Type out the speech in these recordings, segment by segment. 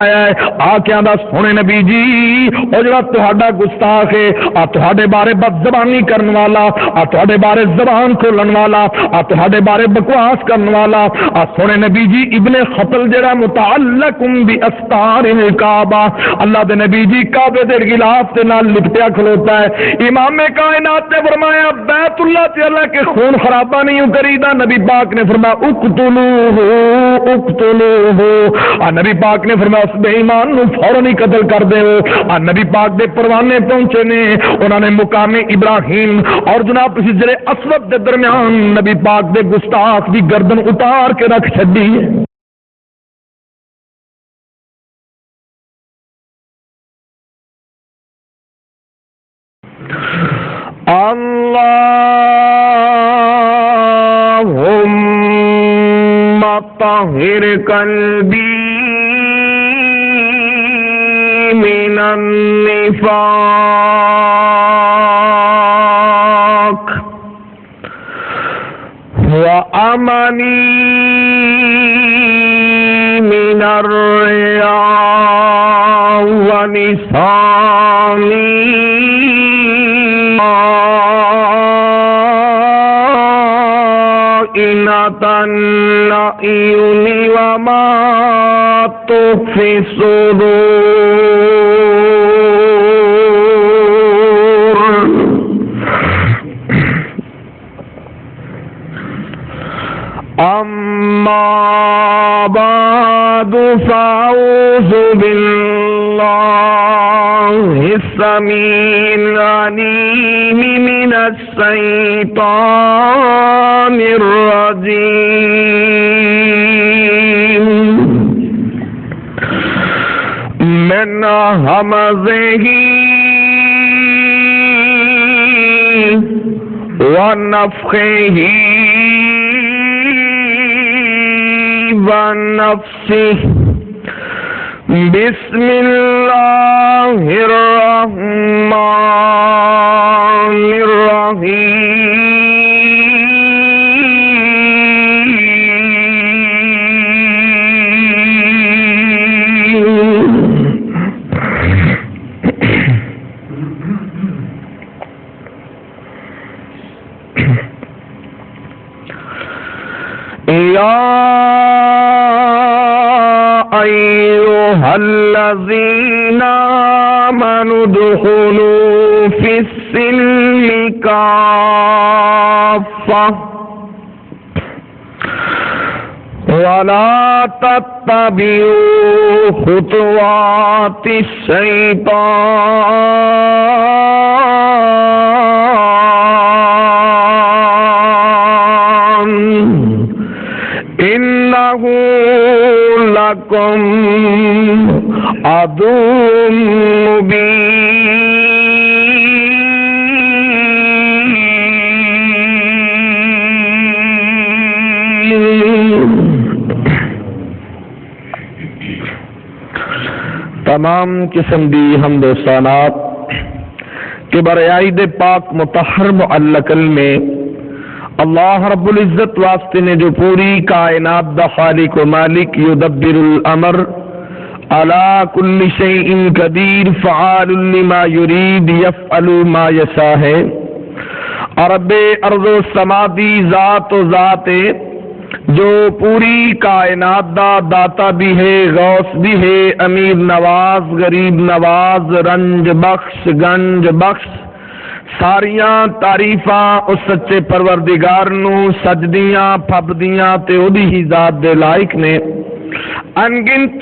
آکھیاں دا سونے نبی جی او جڑا تہاڈا گستاخ ہے آ تہاڈے بارے بد زبانی کرن والا آ تہاڈے بارے زبان کھولن والا آ تہاڈے بارے بکواس کرن والا آ سونے نبی جی ابن خطل جڑا متعلق باستار الکعبہ اللہ دے نبی جی کعبے دے غلاف دے نال لپٹیا کھلوتا ہے. امام کائنات نے فرمایا بیت اللہ تے اللہ کے خون خرابہ نہیں کریدا. نبی پاک نے فرمایا اقتلوہ اقتلوہ. نبی پاک نے فرمایا بے ایمان نو فوراً ہی قتل کر دے. نبی پاک دے پروانے پہنچے نے, انہوں نے مقام ابراہیم اور جناب حجر اسود دے درمیان نبی پاک دے گستاخ دی گردن اتار کے رکھ چھڈی ہے. اللہم طہر قلبی من النفاق وأمني من الرياء ولساني إنة الأعين وما تخفي الصدور. أما بعد فأعوذ بالله السميع العليم من الشيطان الرجيم من همزه ونفخه ونفسه. بسم الله الرحمن الرحيم. يا أيها الذين آمنوا ادخلوا في السلم كافة ولا تتبعوا خطوات الشيطان إنه لكم عدو مبين. تمام قسم دی حمد و ثناء کہ برائے دے پاک مطہر معلق میں اللہ رب العزت واسطے نے جو پوری کائنات دا خالق و مالک یدبر الامر علی کل شیء قدیر فعال لما یرید یفعل ما یشاء ہے. رب ارض و سما دی ذات و ذات جو پوری کائنات دا داتا بھی ہے, غوث بھی ہے, امیر نواز, غریب نواز, رنج بخش, گنج بخش. ساریاں تعریفاں اس سچے پروردگار نو سجدیاں پھبدیاں تے اودی ہی ذات دے لائق نے. انگنت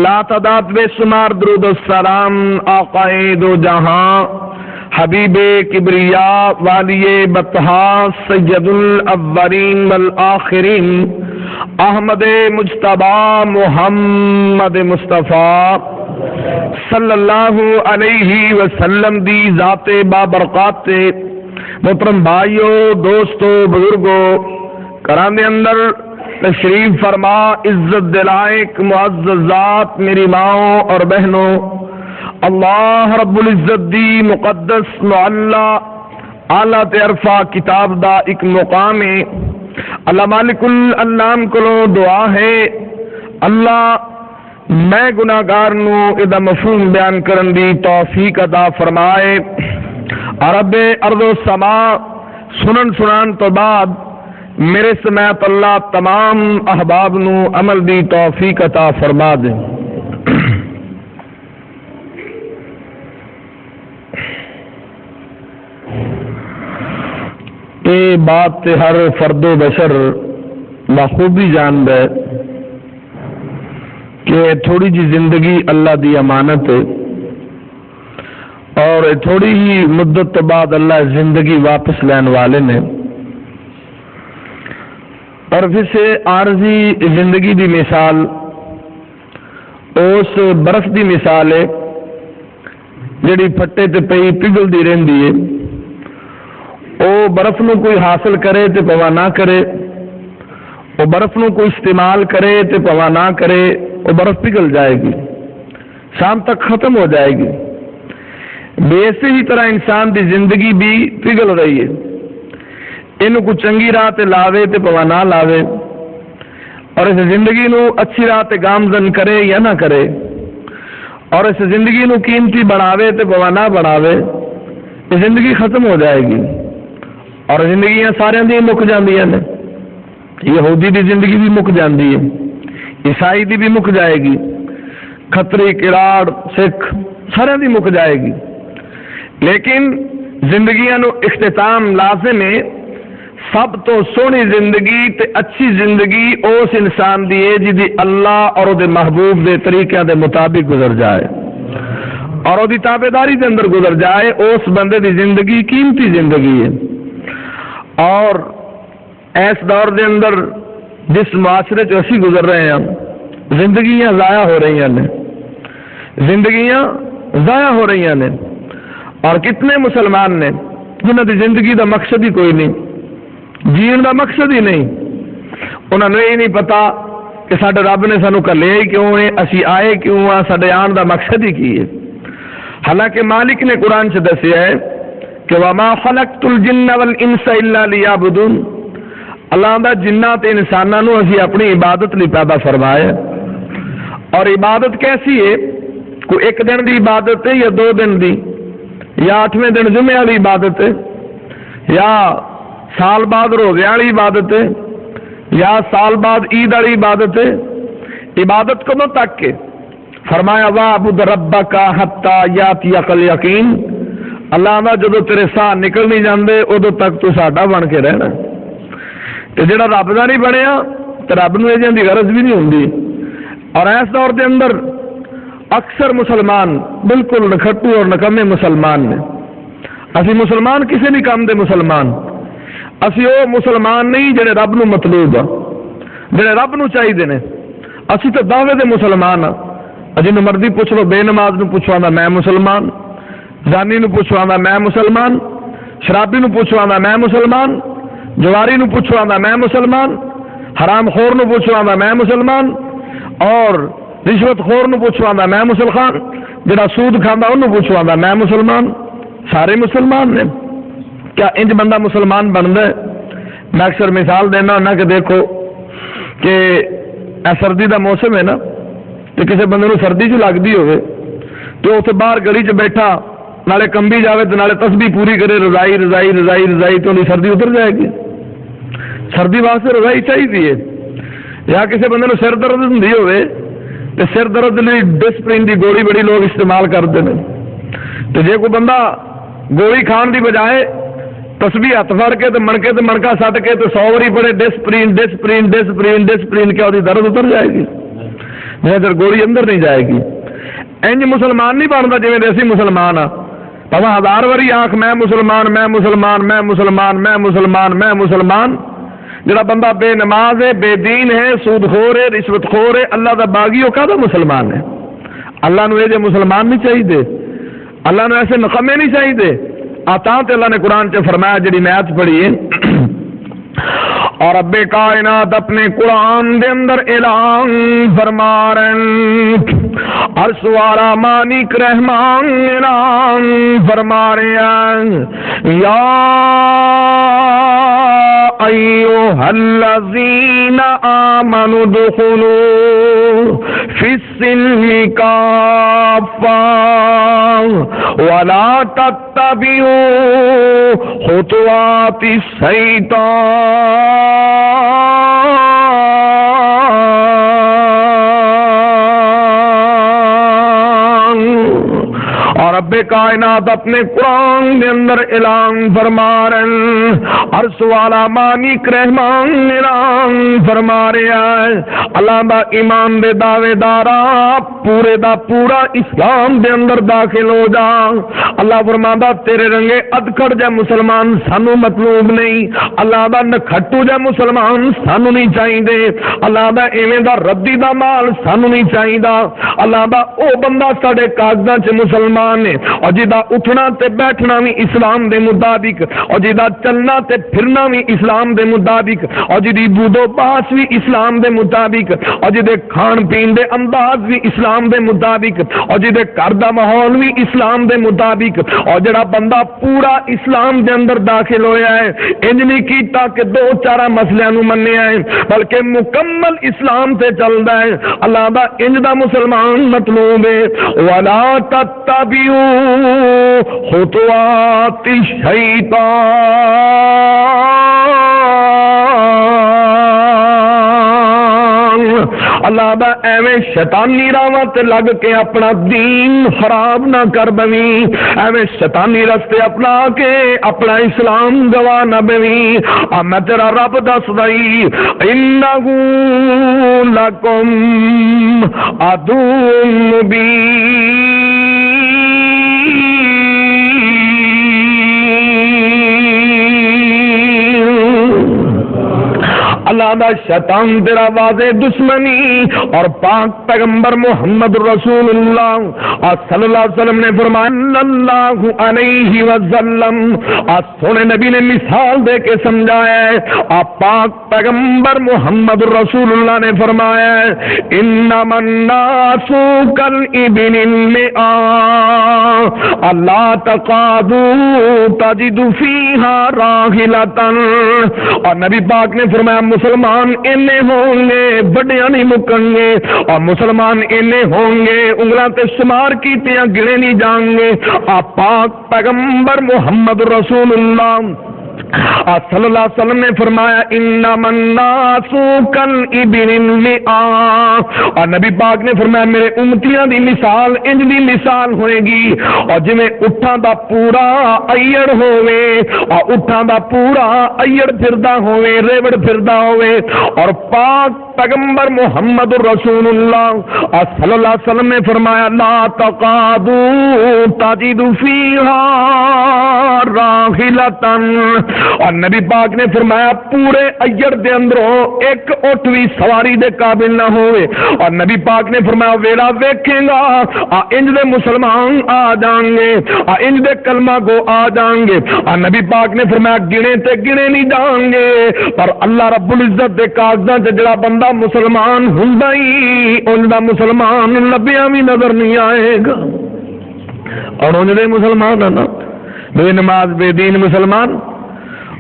لا تعداد بے شمار درود و سلام آقائے دو جہاں حبیب کبریا والی بطحا سید الاولین والآخرین احمد مجتبی محمد مصطفیٰ صلی اللہ علیہ وسلم دی ذات بابرکات. محترم بھائیو, دوستو, بزرگو, کرام دے اندر تشریف فرما عزت دلائق معززات میری ماؤں اور بہنوں, اللہ رب العزت دی مقدس معلّہ اعلیٰ تے عرفہ کتاب دا ایک مقام ہے. اللہ مالک الانام کو دعا ہے اللہ میں گناہگار نوں ادا مفہوم بیان کرن دی توفیق عطا فرمائے۔ رب ارض و سما سنن سنان تو بعد میرے سمیت اللہ تمام احباب نو عمل دی توفیق عطا فرما دے۔ یہ بات تے ہر فرد و بشر بخوبی جان دے کہ تھوڑی جی زندگی اللہ دی امانت ہے اور تھوڑی ہی مدت تو بعد اللہ زندگی واپس لین والے نے، اور پھر سے عارضی زندگی دی مثال اس برف دی مثال ہے جڑی پھٹے تے پئی پگھلدی رہندی ہے۔ او برف نو کوئی حاصل کرے تے پوا نہ کرے، او برف نو کوئی استعمال کرے تے پوا نہ کرے، وہ برف پگھل جائے گی، شام تک ختم ہو جائے گی۔ بے اسی ہی طرح انسان دی زندگی بھی پگھل رہی ہے، اینو کو چنگی راہ تے لاوے تے پوا نہ لاوے، اور اس زندگی نو اچھی راہ تے گامزن کرے یا نہ کرے، اور اس زندگی نو قیمتی بڑھاوے تے پوا نہ بڑھاوے، یہ زندگی ختم ہو جائے گی۔ اور زندگیاں سارے دی مک جاندیاں نے، یہودی دی زندگی بھی مک جاندی ہے، عیسائی دی بھی مک جائے گی، کھتری کراڑ سکھ سارے دی مک جائے گی، لیکن زندگیاں نو اختتام لازم ہے۔ سب تو سونی زندگی تے اچھی زندگی اس انسان دی ہے جی اللہ اور دے محبوب دے طریقے دے مطابق گزر جائے اور دی تابعداری دے اندر گزر جائے، اس بندے دی زندگی قیمتی زندگی ہے۔ اور اس دور دے اندر جس معاشرے چ اسی گزر رہے ہیں، زندگیاں ضائع ہو رہی ہیں، زندگیاں ضائع ہو رہی ہیں، اور کتنے مسلمان نے جنہوں کی زندگی دا مقصد ہی کوئی نہیں، جین دا مقصد ہی نہیں، انہوں نے یہ نہیں پتا کہ ساڈے رب نے سانو کلے ہی کیوں ہے، اسی آئے کیوں ہاں، ساڈے آن دا مقصد ہی کی ہے۔ حالانکہ مالک نے قرآن سے دسیا ہے کہ وَمَا خَلَقْتُ الْجِنَّ وَالْإِنسَ إِلَّا لِيَعْبُدُونَ، اللہ دا جنات انسانوں نو اسی اپنی عبادت لی پیدا فرمایا، اور عبادت کیسی ہے؟ کوئی ایک دن دی عبادت ہے یا 2 دن دی، یا 8ویں دن جمعے والی عبادت ہے، یا سال بعد روزے والی عبادت ہے، یا سال بعد عید والی عبادت ہے؟ عبادت کدوں تک کے فرمایا وَاعْبُدْ رَبَّكَ حَتَّى يَأْتِيَكَ الْيَقِينُ، اللہ دا جدو تیرے ساہ نکل نہیں جاندے ادو تک تو ساڈا بن کے رہنا، تے جڑا رب دا نہیں بنیا تے رب نوں اے دی غرض بھی نہیں ہوندی۔ اور اس دور دے اندر اکثر مسلمان بالکل نکھٹو اور نکمے مسلمان نے۔ اسی مسلمان کسی بھی کام دے مسلمان، اسی او مسلمان نہیں جڑے رب نوں مطلوب آ، جڑے رب نوں چاہیے نے۔ اسی تو دعوے دے مسلمان ہاں، جنوں مرضی پوچھ لو، بے نماز نوں پوچھوانا میں مسلمان، زانی نوں پوچھوانا میں مسلمان، شرابی نوں پوچھوانا میں مسلمان، جواری نوں پوچھوانا میں مسلمان، حرام خور نوں پوچھوانا میں مسلمان، اور رشوت خور نوں پوچھوانا میں مسلمان، جڑا سود کھاندا انہوں پوچھوانا میں مسلمان، سارے مسلمان نے۔ کیا انج بندہ مسلمان بندا ہے؟ میں اکثر مثال دینا ہونا کہ دیکھو کہ سردی دا موسم ہے نا، تو کسی بندے نوں سردی جو لگتی ہوئے تو اتنے باہر گلی چ بیٹھا نالے کمبی جاوے تو نالے تسبیح پوری کرے رضائی رضائی رضائی رضائی، تو سردی اتر جائے گی۔ سردی واسطے رضائی چاہیے۔ یا کسی بندے نوں سر درد ہوندی ہوئے تو سر درد لئی ڈسپرین دی گولی بڑی لوگ استعمال کرتے ہیں، تو جے کوئی بندہ گولی کھان دی بجائے تسبیح ہاتھ پھڑ کے تو منکے تو منکا سٹ کے تو 100 واری پڑے ڈسپرین ڈسپرین ڈسپرین ڈسپرین، کیا وہ درد اتر جائے گی؟ جب گولی اندر نہیں جائے گی۔ انج مسلمان نہیں بنتا جی اسی مسلمان ہاں، پاویں 1000 واری آنکھ میں مسلمان میں مسلمان میں مسلمان میں مسلمان میں مسلمان، جڑا بندہ بے نماز ہے، بے دین ہے، سود خور ہے، رشوت خور ہے، اللہ دا باغی، وہ کہدا مسلمان ہے؟ اللہ نو یہ مسلمان نہیں چاہیے، اللہ نو ایسے نقمے نہیں چاہیے۔ آتا تے اللہ نے قرآن چ فرمایا جڑی میں آیت پڑھی ہے اور رب کائنات اپنے قرآن دے اندر اعلان فرما رہے ہیں، عرش والا مالک رحمان اعلان فرما رہے ہیں، یا ایھا الذین آمنوا ادخلوا فی السلم کافۃ ولا تتبعوا خطوات الشیطان، اور رب کائنات اپنے قرآن کے اندر اعلان فرما رہے ہیں، عرش والا مالک رحمان اعلان فرما رہا ہے، اللہ دا ایمان دے دعوے دارا پورے دا پورا اسلام دے اندر داخل ہو جا۔ اللہ فرماندا تیرے رنگے ادکڑ جے مسلمان سانو مطلوب نہیں، اللہ دا نکھٹو جے مسلمان سانو نہیں چاہیے، اللہ دا ایویں دا ردی دا مال سانو نہیں چاہیے، اللہ دا او بندہ ساڈے کاغذاں چ مسلمان ہے، اور جدا اٹھنا تے بیٹھنا بھی اسلام دے مطابق، اور جدا چلنا تے پھرنا بھی اسلام دے مطابق، اور جدی بودو باس بھی اسلام دے مطابق، اور جدے کھان پین دے انداز بھی اسلام دے مطابق، اور جدے گھر دا ماحول بھی اسلام دے مطابق، اور جڑا بندہ پورا اسلام دے اندر داخل ہویا ہے انج نہیں کیتا کہ دو چار مسئلے نو منیا ہے، بلکہ مکمل اسلام تے چلدا ہے، اللہ دا انج دا مسلمان مطلوب ہے، ولا تتبعوا خطوات الشیطان، اللہ دا ایویں شیطانی راواں تے لگ کے اپنا دین خراب نہ کر بویں، ایویں شیطانی رستے اپنا کے اپنا اسلام گوا نہ بویں، میں تیرا رب دسدا ای انہ لکم عدو مبین، اللہ دا شیطان تیرا واضح دشمنی، اور پاک پیغمبر محمد رسول اللہ صلی اللہ علیہ وسلم نے فرمایا صلی اللہ علیہ وسلم، سونے نبی نے مثال دے کے سمجھایا ہے، پاک پیغمبر محمد رسول اللہ نے فرمایا ہے انما الناس کالابل المئاء لا تقعدوا تجد فيها راحلۃ، اور نبی پاک نے فرمایا مسلمان اینے ہوں گے بڑیاں نہیں مکن گے، اور مسلمان اینے ہوں گے انگلاں تے شمار کیتیاں گنے نہیں جان گے، پاک پیغمبر محمد رسول اللہ صلی اللہ علیہ وسلم نے فرمایا انما الناس کالابل المئاء، اور نبی پاک نے فرمایا میرے امتیاں دی مثال انج دی مثال ہوئے گی، اور جویں اٹھاں دا پورا ایڑ ہوئے، اور اٹھاں دا پورا ایڑ پھردا ہوئے ریوڑ پھردا ہوئے، اور پاک پیغمبر محمد رسول اللہ صلی اللہ علیہ وسلم نے فرمایا لا تقعدوا تجد فيها راحلۃ، اور نبی پاک نے فرمایا پورے ایڑ دے اندروں ایک اٹھ بھی سواری دے قابل نہ ہوئے، اور نبی پاک نے فرمایا ویلا ویکھے گا انج دے مسلمان آ جائیں گے، انج دے کلمہ گو آ جائیں گے، اور نبی پاک نے فرمایا گنے تے گنے نہیں جائیں گے، پر اللہ رب العزت دے کاغذاں تے جڑا بندہ مسلمان ہوندا ہی ان دا مسلمان لبیاں بھی نظر نہیں آئے گا، اور ان دے مسلمان نا بے نماز بے دین مسلمان،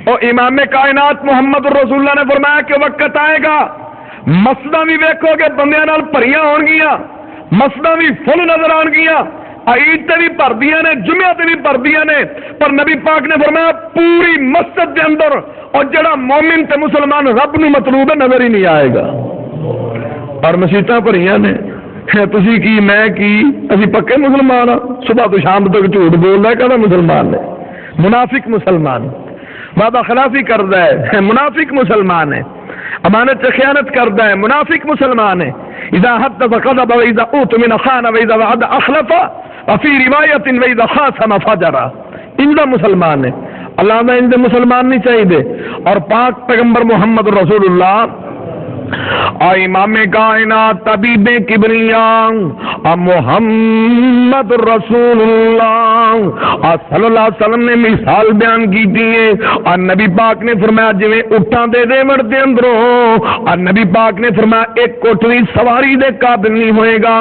اور امام کائنات محمد رسول اللہ نے فرمایا کہ وقت آئے گا مسجداں بھی ویکھو گے بندیاں نال بھریاں ہون گیاں، مسجداں بھی فل نظر آن گیاں، عید تے بھی بھردیاں نے جمعہ تے بھی بھردیاں نے، پر نبی پاک نے فرمایا پوری مسجد دے اندر اور جڑا مومن تے مسلمان رب نو مطلوب ہے نظر ہی نہیں آئے گا، اور مسجداں بھریاں نے، تسی کی میں کی اسی پکے مسلمان ہاں، صبح تو شام تک جھوٹ بولدا ہے کہدا مسلمان ہے، منافق مسلمان، وعدہ خلافی کردا ہے منافق مسلمان ہے، امانت سے خیانت کردا ہے منافق مسلمان ہے، اذا حدث كذب واذا اؤتمن خان واذا وعد اخلف وفي روایت واذا خاصم فجر، ان دا مسلمان ہے، اللہ نے ان دے مسلمان نہیں چاہیے، اور پاک پیغمبر محمد رسول اللہ امام کائنات طبیب کبریاں محمد رسول اللہ صلی اللہ علیہ وسلم نے مثال بیان کی ہے. نبی پاک نے فرمایا جویں اٹھاں دے ریوڑ دے اندروں نبی پاک نے فرمایا ایک اٹھ بھی سواری دے قابل نہیں ہوئے گا.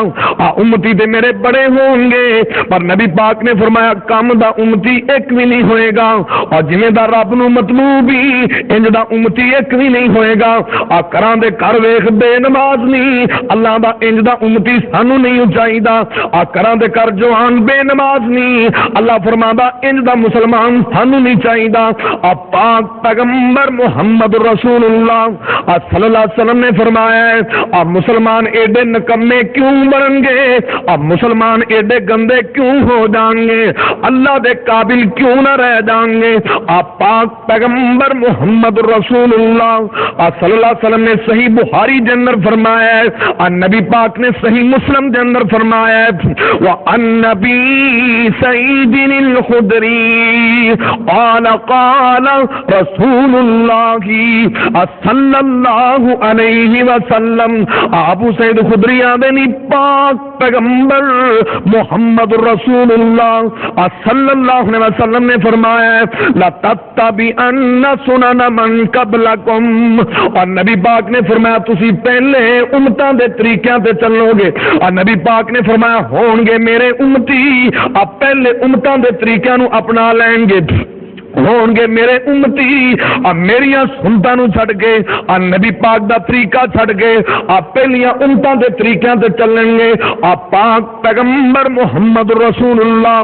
امتی تے میرے بڑے ہوں گے پر نبی پاک نے فرمایا کم دا امتی ایک بھی نہیں ہوئے گا. اور جویں دا رب نو مطلوب ہی انج دا امتی ایک بھی نہیں ہوئے گا. کراں دے کر ویکھ بے نماز نہیں اللہ دا انج دا امتی سانو نہیں چاہیدا. کراں دے کر جوان بے نماز نہیں اللہ فرمادا انج دا مسلمان سانو نہیں چاہیدا. پاک پیغمبر محمد رسول اللہ صلی اللہ علیہ وسلم نے فرمایا ہے مسلمان ایڈے نکمے کیوں بنن گے, مسلمان ایڈے گندے کیوں ہو جائیں گے, اللہ دے قابل کیوں نہ رہ جائیں گے. پاک پیغمبر محمد رسول اللہ صلی اللہ علیہ وسلم نے صحیح بخاری کے اندر فرمایا ہے, نبی پاک نے صحیح مسلم کے اندر فرمایا ہے وعن نبی سعید الخدری قال قال رسول اللہ صلی اللہ علیہ وسلم. ابو سعید خدری آدمی پاک پیغمبر محمد رسول اللہ صلی اللہ علیہ وسلم نے فرمایا ہے لتتبعن سنن من قبلکم. اور نبی پاک نے فرمایا تسی پہلے امتاں دے طریقیاں تے چلو گے. اور نبی پاک نے فرمایا ہون گے میرے امتی پہلے امتاں دے طریقیاں نو اپنا لیں گے, ہون گے میرے امتی میریاں سنتاں نو چھڑ کے نبی پاک دا طریقہ چھڑ کے پہلیاں امتاں دے طریقیاں تے چلیں گے. پاک پیغمبر محمد رسول اللہ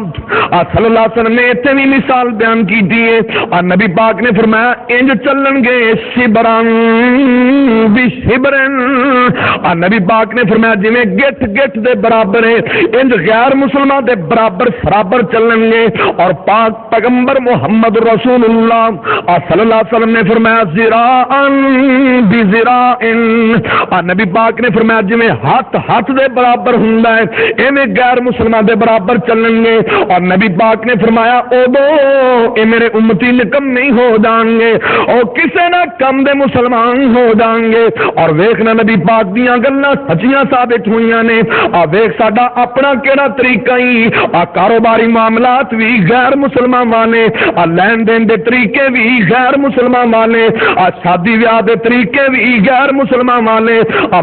صلی اللہ علیہ وسلم نے اتنے بھی مثال بیان کی ہے. نبی پاک نے فرمایا انج چلن گے شبرن بشبرن. نبی پاک نے فرمایا جویں گٹھ گٹھ دے برابر ہے انج غیر مسلمان دے برابر برابر چلن گے. اور پاک پیغمبر محمد رسول اللہ صلی اللہ علیہ وسلم نے فرمایا ذراعن بذراع. نبی پاک نے فرمایا جویں ہاتھ ہاتھ دے برابر ہوندا ہے ایویں غیر مسلمان دے برابر چلن گے. اور نبی پاک نے فرمایا اودو اے میرے امتی نکم نہیں ہو جان گے اور کسے نہ کم دے مسلمان ہو جان گے. اور ویکھنا نبی پاک دیاں گلاں سچیاں ثابت ہوئیاں نے. ویکھ ساڈا اپنا کیڑا طریقہ ہی کاروباری معاملات بھی غیر مسلمان والے, لین دین دے طریقے بھی غیر مسلمان والے, شادی بیاہ دے طریقے بھی غیر مسلمان والے,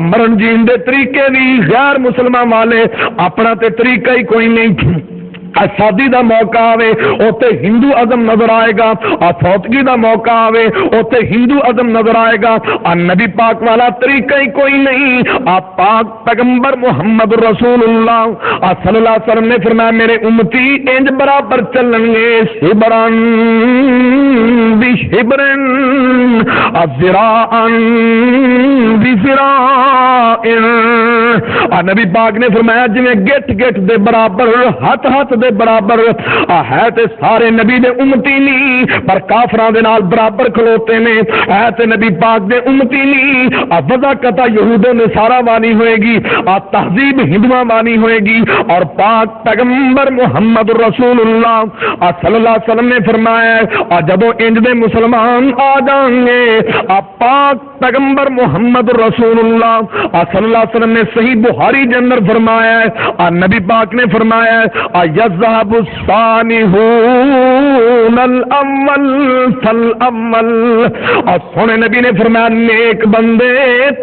مرن جین دے طریقے بھی غیر مسلمان والے. اپنا تے طریقہ ہی کوئی نہیں. شادی دا موقع آوے اوتے ہندو ازم نظر آئے گا, فوتگی دا موقع آوے اوتے ہندو ازم نظر آئے گا. نبی پاک والا طریقہ ہی کوئی نہیں. پاک پیغمبر محمد رسول اللہ صلی اللہ علیہ وسلم نے فرمایا میرے امتی انج برابر چلن گے شبرن بشبرن ذراعا بذراع. نبی پاک نے فرمایا جویں گٹھ گٹھ دے برابر ہاتھ ہاتھ دے برابر ہے تے سارے نبی دے امتی نہیں پر کافراں دے نال برابر کھلوتے نے. ہے تے نبی پاک دے امتی نہیں وضاقت یہود و نصارا وانی ہوئے گی, تہذیب ہندواں وانی ہوئے گی. اور پاک پیغمبر محمد رسول اللہ صلی اللہ علیہ وسلم نے فرمایا جدو انج دے مسلمان آ جائیں گے پاک پیغمبر محمد رسول اللہ صلی اللہ علیہ وسلم نے صحیح بخاری کے اندر فرمایا ہے نبی پاک نے فرمایا ہے یذهب الصالحون الاول فالاول. اور سونے نبی نے فرمایا نیک بندے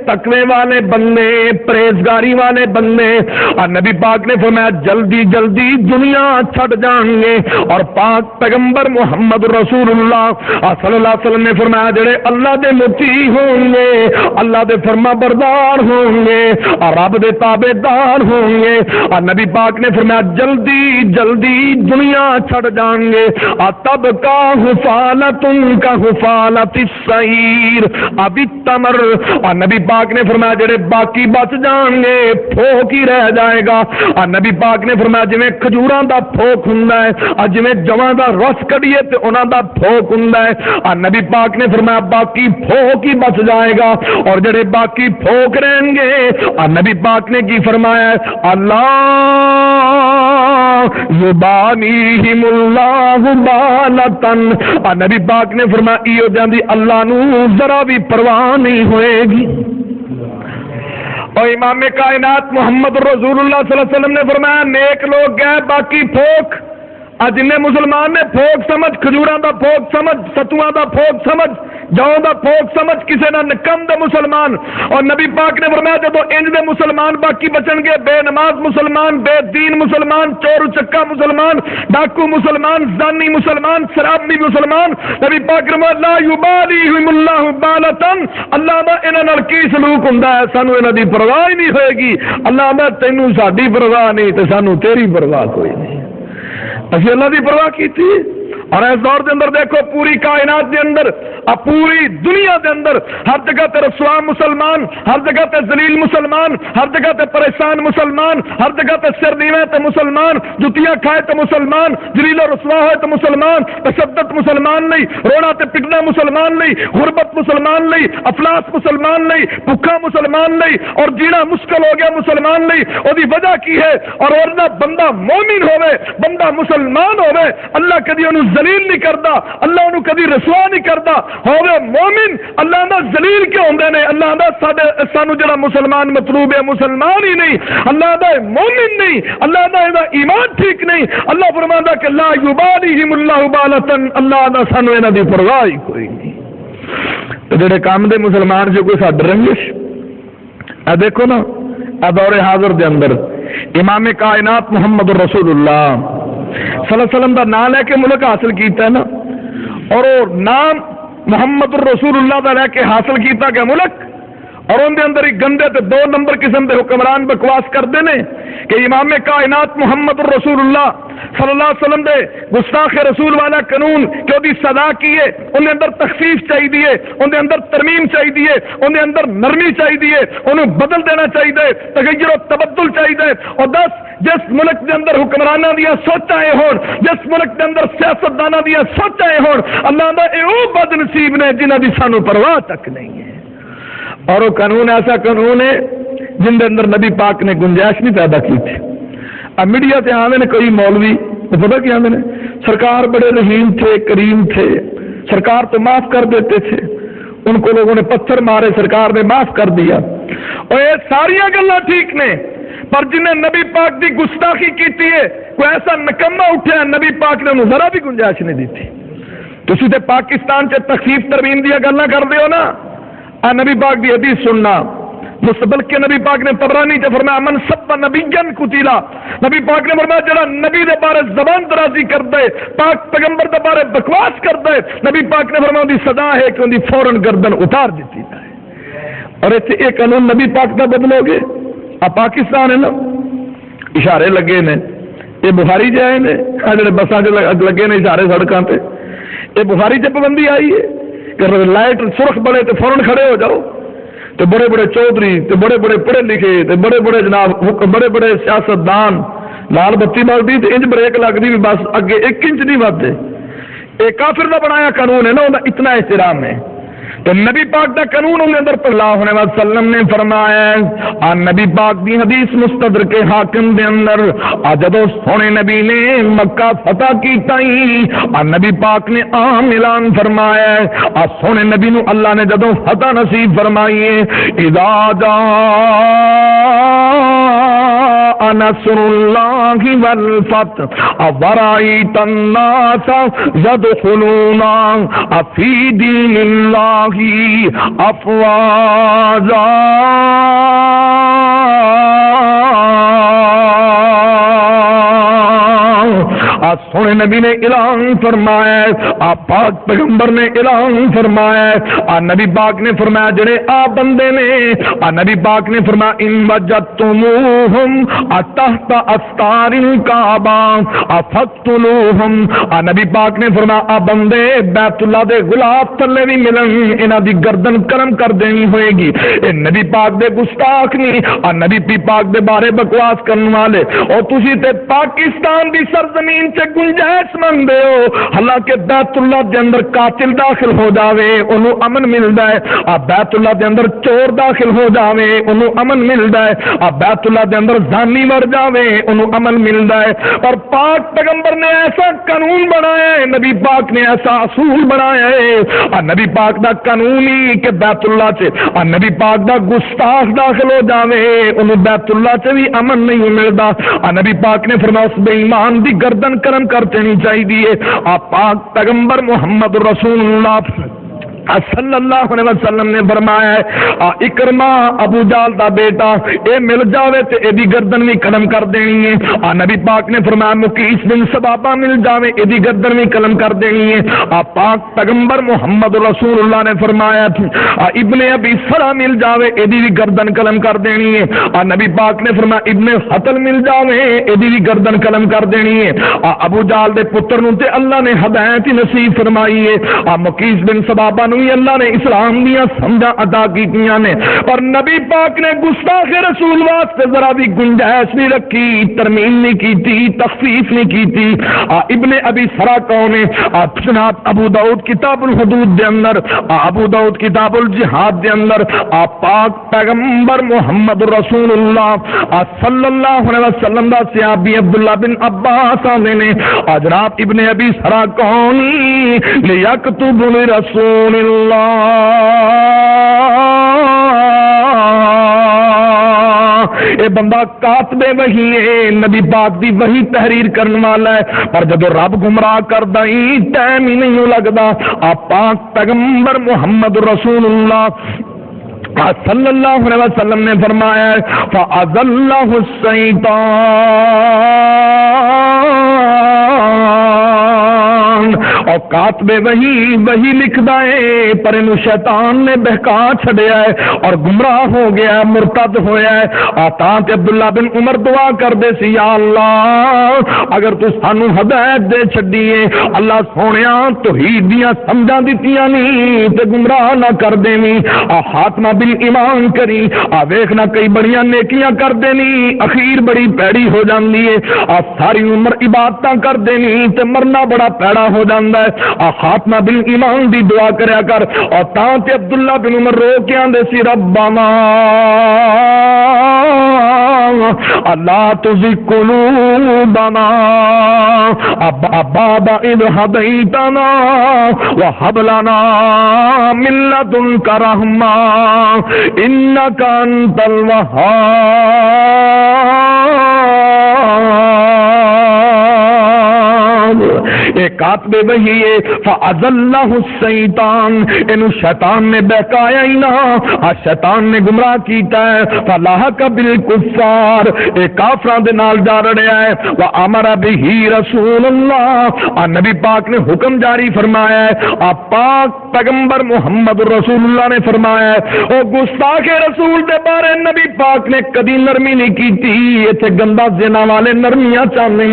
تقوی والے بندے پرہیزگاری والے بندے نبی پاک نے فرمایا جلدی جلدی دنیا چھڑ جائیں گے. اور پاک پیغمبر محمد رسول اللہ صلی اللہ علیہ وسلم نے فرمایا جڑے اللہ دے مطیع ہوں گے اللہ دے فرما بردار ہوں گے رب دے تابع دار ہوں گے. نبی پاک نے فرمایا جلدی جلدی دنیا چھڑ جائیں گے. تب کا حفالت کا حفالت السعیر ابھی تمر. اور نبی پاک نے فرمایا جڑے باقی بچ جان گے پھوک ہی رہ جائے گا. نبی پاک نے فرمایا جویں کھجوراں دا پھوک ہوندا ہے جویں جواں دا رس کڈیے تے انہاں دا پھوک ہوندا ہے. نبی پاک نے فرمایا باقی پھوک ہی بچ جائے گا. اور جڑے باقی پھوک رہیں گے نبی پاک نے کی فرمایا اللہ یبانیہم اللہ بالتن. نبی پاک نے فرمایا ایو جاندی اللہ نو ذرا بھی پرواہ نہیں ہوئے گی. اور امام کائنات محمد رسول اللہ صلی اللہ علیہ وسلم نے فرمایا نیک لوگ گئے باقی پھوک جن مسلمان نے پھوک سمجھ کھجوراں دا پھوک سمجھ ستواں دا پھوک سمجھ جاؤ دا پھوک سمجھ کسے نہ نکم دا مسلمان. اور نبی پاک نے فرمایا جب انج دے مسلمان باقی بچن گے بے نماز مسلمان بے دین مسلمان چور چکا مسلمان ڈاکو مسلمان زانی مسلمان شرابی مسلمان. نبی پاک نے لا یبالیہم اللہ بالتن اللہ دا انہاں نال کی سلوک ہوندا ہے سانو انہاں دی پرواہ ہی نہیں ہوئے گی. اللہ دا تینوں ساڈی پرواہ نہیں تے سانو تیری پرواہ کوئی نہیں. اسی اللہ دی پرواہ کی تھی. اور اس دور دے اندر دیکھو پوری کائنات دے اندر پوری دنیا دے اندر ہر جگہ تے رسوا مسلمان ہر جگہ تے ذلیل مسلمان ہر جگہ تے پریشان مسلمان ہر جگہ تے سر نیوے تے مسلمان جتیاں کھائے تے مسلمان ذلیل و رسوا ہوئے تے مسلمان تشدد مسلمان نہیں رونا تے پٹنا مسلمان نہیں غربت مسلمان نہیں افلاس مسلمان نہیں بھوکا مسلمان نہیں اور جینا مشکل ہو گیا مسلمان نہیں. اور دی وجہ کی ہے اور ورنہ بندہ مومن ہوئے بندہ مسلمان ہوئے اللہ کدی انہوں ذلیل نہیں کرتا اللہ انہوں کدی رسوا نہیں کرتا ہوئے مومن اللہ دا ذلیل کیوں ہوندے نے اللہ دا سانو جڑا مسلمان مطلوب ہے مسلمان ہی نہیں اللہ دا مومن نہیں اللہ دا ایمان ٹھیک نہیں. اللہ فرماندا کہ لا یبالیہم اللہ بالتن اللہ دا سانو انہاں دی پرواہ ہی کوئی نہیں. جڑے کام دے مسلمان جو کوئی ساڈ رنجش دیکھو نا دور حاضر دے اندر امام کائنات محمد رسول اللہ صلی اللہ علیہ وسلم دا نام لے کے ملک حاصل کیتا ہے نا اور نام محمد رسول اللہ دا لے کے حاصل کیتا گیا ملک اور ان دے اندر ایک گندے تے 2 نمبر قسم دے حکمران بکواس کردے نے کہ امام کائنات محمد رسول اللہ صلی اللہ علیہ وسلم دے گستاخ رسول والا قانون کہ وہ دی سزا کی ہے ان دے اندر تخفیف چاہیے ان دے اندر ترمیم چاہیے ان دے اندر نرمی چاہیے انہوں بدل دینا چاہیے تغیر و تبدل چاہیے. اور 10 جس ملک دے اندر حکمرانہ دیا سوچاں ہون جس ملک دے اندر سیاستدانہ دیا سوچاں ہون اللہ دا اے او بد نصیب نے جنہاں دی سانو پرواہ تک نہیں ہے. اور وہ قانون ایسا قانون ہے جن دے اندر نبی پاک نے گنجائش نہیں پیدا کی تھی. اب میڈیا سے آنے کوئی مولوی تو پتہ کیا آنے سرکار بڑے رحیم تھے کریم تھے سرکار تو معاف کر دیتے تھے ان کو لوگوں نے پتھر مارے سرکار نے معاف کر دیا. اور یہ ساری گلاں ٹھیک نے پر جنہیں نبی پاک دی گستاخی کی ہے کوئی ایسا نکما اٹھا نبی پاک نے انہوں ذرا بھی گنجائش نہیں دی تھی. تسی تے پاکستان سے تخفیف ترمیم دیا گلاں کر دیو نا نبی پاک دی حدیث سننا مستقبل کے نبی پاک نے طبرانی سے فرمایا من سب نبیًا قتل نبی پاک نے فرمایا جڑا نبی دے بارے زبان درازی کر دے پاک پیغمبر دے بارے بکواس کر دے نبی پاک نے فرمایا دی سزا ہے کہ ان دی فوراً گردن اتار دیتی جائے. اور ایتھے ایک قانون نبی پاک دا بدلو گے اب پاکستان ہے نا اشارے لگے نے یہ بخاری جائے نے جڑے بساں لگے نے اشارے سڑکاں تے یہ بخاری سے پابندی آئی ہے کہ لائٹ سرخ بڑے تو فوراً کھڑے ہو جاؤ تو بڑے بڑے چودھری تو بڑے بڑے پڑھے لکھے تو بڑے بڑے جناب بڑے بڑے سیاستدان لال بتی ملتی تو انج بریک لگتی بھی بس اگے 1 انچ نہیں ودتے. یہ کافر کا بنایا قانون ہے نا انہوں اتنا احترام ہے. تو نبی پاک دا قانون ان اندر اللہ علیہ وسلم نے فرمایا نبی پاک دی حدیث مستدرک حاکم دے اندر جدو سونے نبی نے مکہ فتح کیتا ہی نبی پاک نے عام اعلان فرمایا سونے نبی نو اللہ نے جدو فتح نصیب فرمائی اذا جاء نصر اللہ والفتح ورأیت الناس يدخلون فی دین اللہ افواجا سونے نبی نے اعلان فرمایا پاک پیغمبر نے اعلان فرمایا نبی پاک نے فرمایا جڑے بندے نے نبی پاک نے فرمایا ان وجدتموہم تحت استار الکعبہ فقتلوہم نبی پاک نے فرمایا بندے بیت اللہ دے غلاف تھلے بھی ملن انہاں دی گردن کرم کر دینی ہوئے گی. اے نبی پاک دے گستاخ نہیں نبی پاک دے بارے بکواس کرنے والے اور تسی تے پاکستان دی سرزمین پیچھے گنجائش منگتے ہو حالانکہ بیت اللہ دے اندر قاتل داخل ہو جاوے انہوں امن ملتا ہے بیت اللہ دے اندر چور داخل ہو جاوے انہوں امن ملتا ہے بیت اللہ دے اندر زانی مر جاوے انہوں امن ملتا ہے اور پاک پیغمبر نے ایسا قانون بنایا ہے نبی پاک نے ایسا اصول بنایا ہے نبی پاک دا قانون ہی کہ بیت اللہ سے نبی پاک دا گستاخ داخل ہو جاوے انہوں بیت اللہ سے بھی امن نہیں ملتا نبی پاک نے فرمایا اس بے ایمان دی گردن کرم کر دینی چاہیے پاک پیغمبر محمد رسول اللہ صلی اللہ علیہ وسلم نے فرمایا ہے اکرما ابو جال دا بیٹا اے مل جاوے تے اے دی گردن بھی قلم کر دینی ہے نبی پاک نے فرمایا مقیس بن سبابہ مل جاوے اے دی گردن بھی قلم کر دینی ہے پاک پیغمبر محمد رسول اللہ نے فرمایا ابن ابی سرا مل جاوے اے دی بھی گردن قلم کر دینی ہے نبی پاک نے فرمایا ابن حتل مل جاوے اے دی بھی گردن قلم کر دینی ہے ابو جال دے پتر نوں تے اللہ نے ہدایت نصیب فرمائی ہے مقیس بن سبابہ اللہ نے اسلام دیا سمجھا عطا کیتیاں نے پر نبی پاک نے گستاخ رسول واسطے ذرا بھی گنجائش نہیں رکھی ترمیم نہیں کیتی تخفیف نہیں کیتی ابن ابی سرا کون ہے جناب ابو داؤد کتاب الحدود دے اندر ابو داؤد کتاب الجہاد دے اندر پاک پیغمبر محمد رسول اللہ صلی اللہ علیہ وسلم دا صحابی عبداللہ بن عباس نے جناب ابن ابی سرا کون لیکتب لرسول اے بندہ کاتب وحی ہے نبی پاک دی وحی تحریر کرنے والا ہے پر جب رب گمراہ کردا ہی ٹائم ہی نہیں لگدا پاک پیغمبر محمد رسول اللہ صلی اللہ علیہ وسلم نے فرمایا فَأَذَلَّهُ الشَّيْطَانُ اور کاتب وہی لکھدا ہے پر انہوں شیطان نے بہکا چھڑیا ہے اور گمراہ ہو گیا ہے مرتد ہویا ہے آتاں تے عبداللہ بن عمر دعا کر دے سی یا اللہ اگر تو سانو ہدایت دے چھڈیے اللہ سونیا توحید دیاں سمجھاں دتیاں نہیں تے گمراہ نہ کر دینی خاتمہ بالایمان کری ویکھنا کئی بڑیاں نیکیاں کر دینی اخیر بڑی پیڑی ہو جاندی ہے ساری عمر عبادتاں کر دینی تے مرنا بڑا پیڑا ہو جاندا ہے خاتمہ بالایمان دی دعا کریا کر اور تاں تے عبداللہ بن عمر رو کے آندے سی ربنا اللہ تزغ قلوبنا بعد إذ هديتنا وهب لنا من لدنك رحمة إنك أنت الوهاب ایک کاتب وہی ہے فَأَذَلَّهُ الشَّيْطَانُ انہوں شیطان نے بہکایا ہی نہ شیطان نے گمراہ کیتا ہے فَلَحَقَ بِالْكُفَّارِ ایک کافران دے نال جا رڑیا ہے وَأَمَرَ بِهِ رسول اللہ نبی پاک نے حکم جاری فرمایا ہے پاک پیغمبر محمد رسول اللہ نے فرمایا ہے او گستاخ رسول دے بارے نبی پاک نے کدی نرمی نہیں کیتی ایتھے گندا زنا والے نرمیاں چاہنے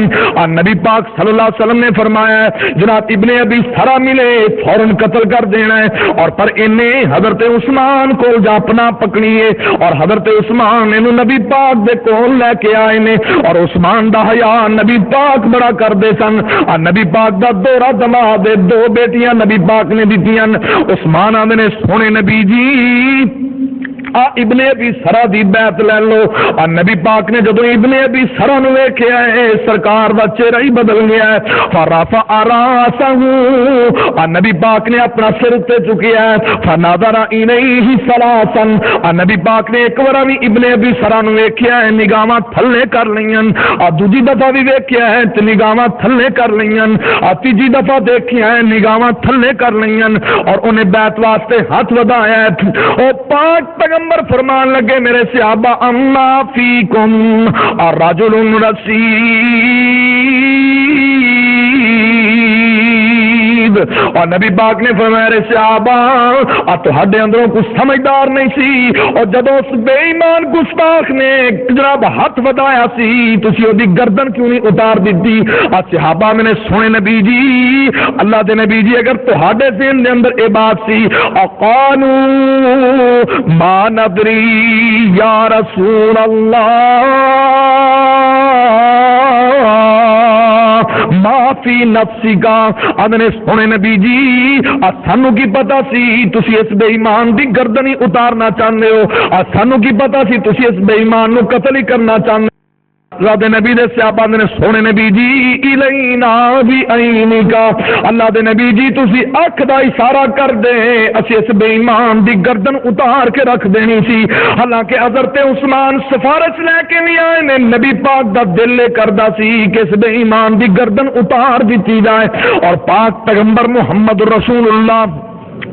نبی پاک صلی اللہ علیہ وسلم نے فرمایا ہے جناب ابن ابی سرا ملے فوراً قتل کر دینا ہے اور پر انہیں حضرت عثمان کو جا پناہ پکڑی ہے اور حضرت عثمان انہوں نبی پاک دے کول لے کے آئے نے اور عثمان دا حیا نبی پاک بڑا کر دے سن نبی پاک دا دورہ دماد دو بیٹیاں نبی پاک نے دیتیاں عثمان آدھے نے سونے نبی جی ابن ابی سرا دی بیعت لے لو نبی پاک نے جدو ابن ابی سرا نو ویکھیا ہے سرکار دا چہرہ ہی بدل گیا ہے فرفع راسہ نبی پاک نے اپنا سر تے چکیا ہے فنظر الیہ ثلاثا نبی پاک نے ایک بار بھی ابن ابی سرا نو ویکھیا ہے نگاہاں تھلے کر لیاں دوجی دفعہ بھی ویکھیا ہے تے نگاہاں تھلے کر لیاں تیجی دفعہ دیکھیا ہے نگاہاں تھلے کر لیاں اور انہیں بیعت واسطے ہاتھ ودایا ہے او پاک پیغمبر فرمان لگے میرے صحابہ اما فیکم رجل رشید اور نبی پاک نے فرمایا میرے صحابہ تہاڈے اندروں کچھ سمجھدار نہیں سی اور جدوں اس بے ایمان گستاخ نے جناب ہاتھ ودایا سی تسی اودی گردن کیوں نہیں اتار دتی صحابہ میں نے سونے نبی جی اللہ دے نبی جی اگر تہاڈے ذہن دے اندر اے بات سی قالوا ما ندری یا رسول اللہ ما فی نفسک، آدھے سونے نبی جی سانو کی پتا سی تسی اس بے ایمان دی گردن ہی اتارنا چاہتے ہو، سانو کی پتا سی تسی اس بے ایمان نو قتل ہی کرنا چاہتے ہو۔ اللہ دے نبی دے صحابہ نے سونے نبی جی الینا بی عینکا، اللہ دے نبی جی تسی اکھ دا اشارہ کر دے اسی اس بے ایمان دی گردن اتار کے رکھ دینی سی۔ حالانکہ حضرت عثمان سفارش لے کے نہیں آئے نے، نبی پاک دا دل کردا سی کہ اس بے ایمان دی گردن اتار دیتی جائے، اور پاک پیغمبر محمد رسول اللہ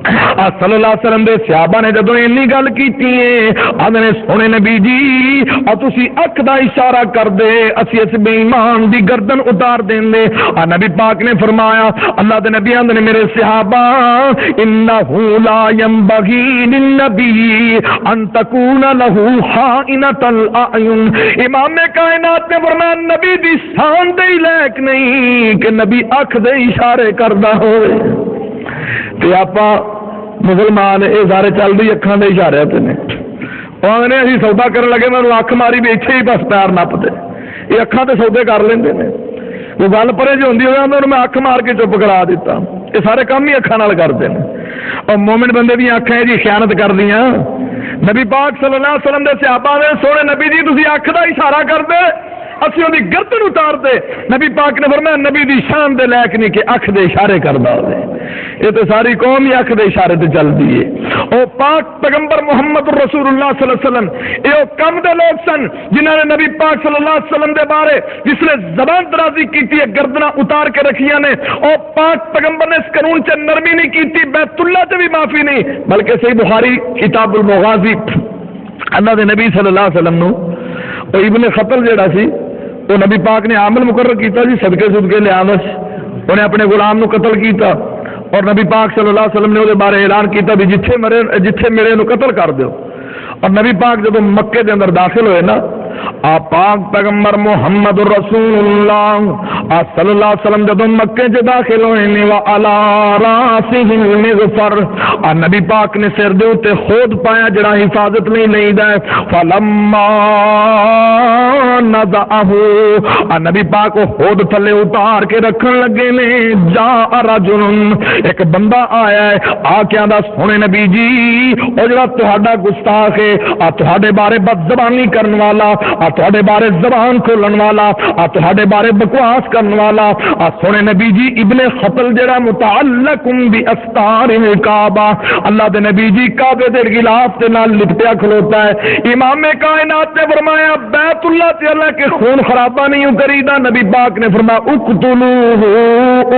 صلی اللہ علیہ وسلم دے صحابہ نے جدوں اینی گل کیتی ہے، آدھے سونے نبی جی اور تسی اکھ دا اشارہ کر دے اسی اس بے ایمان دی گردن اتار دیں دے۔ نبی پاک نے فرمایا، اللہ دے نبی آندے میرے صحابہ انہ لا ينبغي للنبی ان تکون لہ خائنۃ الاعین، امام کائنات نے فرمایا نبی دی شان دے لائق نہیں کہ نبی اکھ دے اشارے کردا ہوئے۔ تے آپا مسلمان یہ سارے چل رہی اکھان کے اشارے پہ نے، آدھے اسی سودا کرن لگے میں اکھ ماری بھی اتنے ہی بس پیر نپ دے، یہ اکھان تے سودے کر لیندے نے، وہ گل پرے جو ہوندی ہوئے میں اکھ مار کے چپ کرا دیتا، یہ سارے کام ہی اکھان نال کرتے ہیں۔ اور مومن بندے دی اکھاں جی خیانت کر دیاں، نبی پاک صلی اللہ علیہ وسلم دے صحابہ نے سونے نبی جی تسی اکھ دا اشارہ کر دے اسی دی گردن اتار دے، نبی پاک نے فرمایا نبی دی شان دے لائق نہیں کہ اکھ دے اشارے کردا ہوے، یہ تو ساری قوم ہی اکھ دے اشارے تے چلدی ہے۔ او پاک پیغمبر محمد رسول اللہ صلی اللہ علیہ وسلم یہ کم دے لوگ سن جنہاں نے نبی پاک صلی اللہ علیہ وسلم دے بارے جس نے زبان درازی کیتی ہے، گردناں اتار کے رکھیاں نے، او پاک پیغمبر نے اس قانون چ نرمی نہیں کیتی، بیت اللہ تے بھی معافی نہیں، بلکہ صحیح بخاری کتاب المغازی اللہ دے نبی صلی اللہ علیہ وسلم نو او ابن خطل جڑا سی وہ نبی پاک نے عامل مقرر کیتا جی صدقے صدقے لیا، انہیں اپنے غلام نو قتل کیتا، اور نبی پاک صلی اللہ علیہ وسلم نے وہ بارے اعلان کیتا بھی جتھے مرے نو قتل کر دیو۔ اور نبی پاک جب مکے دے اندر داخل ہوئے نا، آپ پاک پیغمبر محمد رسول اللہ صلی اللہ علیہ وسلم جب مکے سے داخل ہوئے نے وعلی راسہ المغفر، اور نبی پاک نے سر دے اوتے خود پایا جڑا حفاظت نہیں لیندا ہے، فلما نزعہ، اور نبی پاک کو خود تھلے اتار کے رکھن لگے نے، جاء رجل، ایک بندہ آیا ہے، آ کے آندا سونے نبی جی او جڑا تہاڈا گستاخ ہے، تہاڈے بارے بد زبانی کرن والا، تہاڈے بارے زبان کھولن والا، تہاڈے بارے بکواس کرن والا، سونے نبی جی ابن خطل جڑا متعلق باستار الکعبہ، اللہ دے نبی جی کعبے دے غلاف دے نال لپٹیا کھلوتا ہے۔ امام کائنات نے فرمایا بیت اللہ تے اللہ کے خون خرابہ نہیں کریدا، نبی پاک نے فرمایا اقتلوہ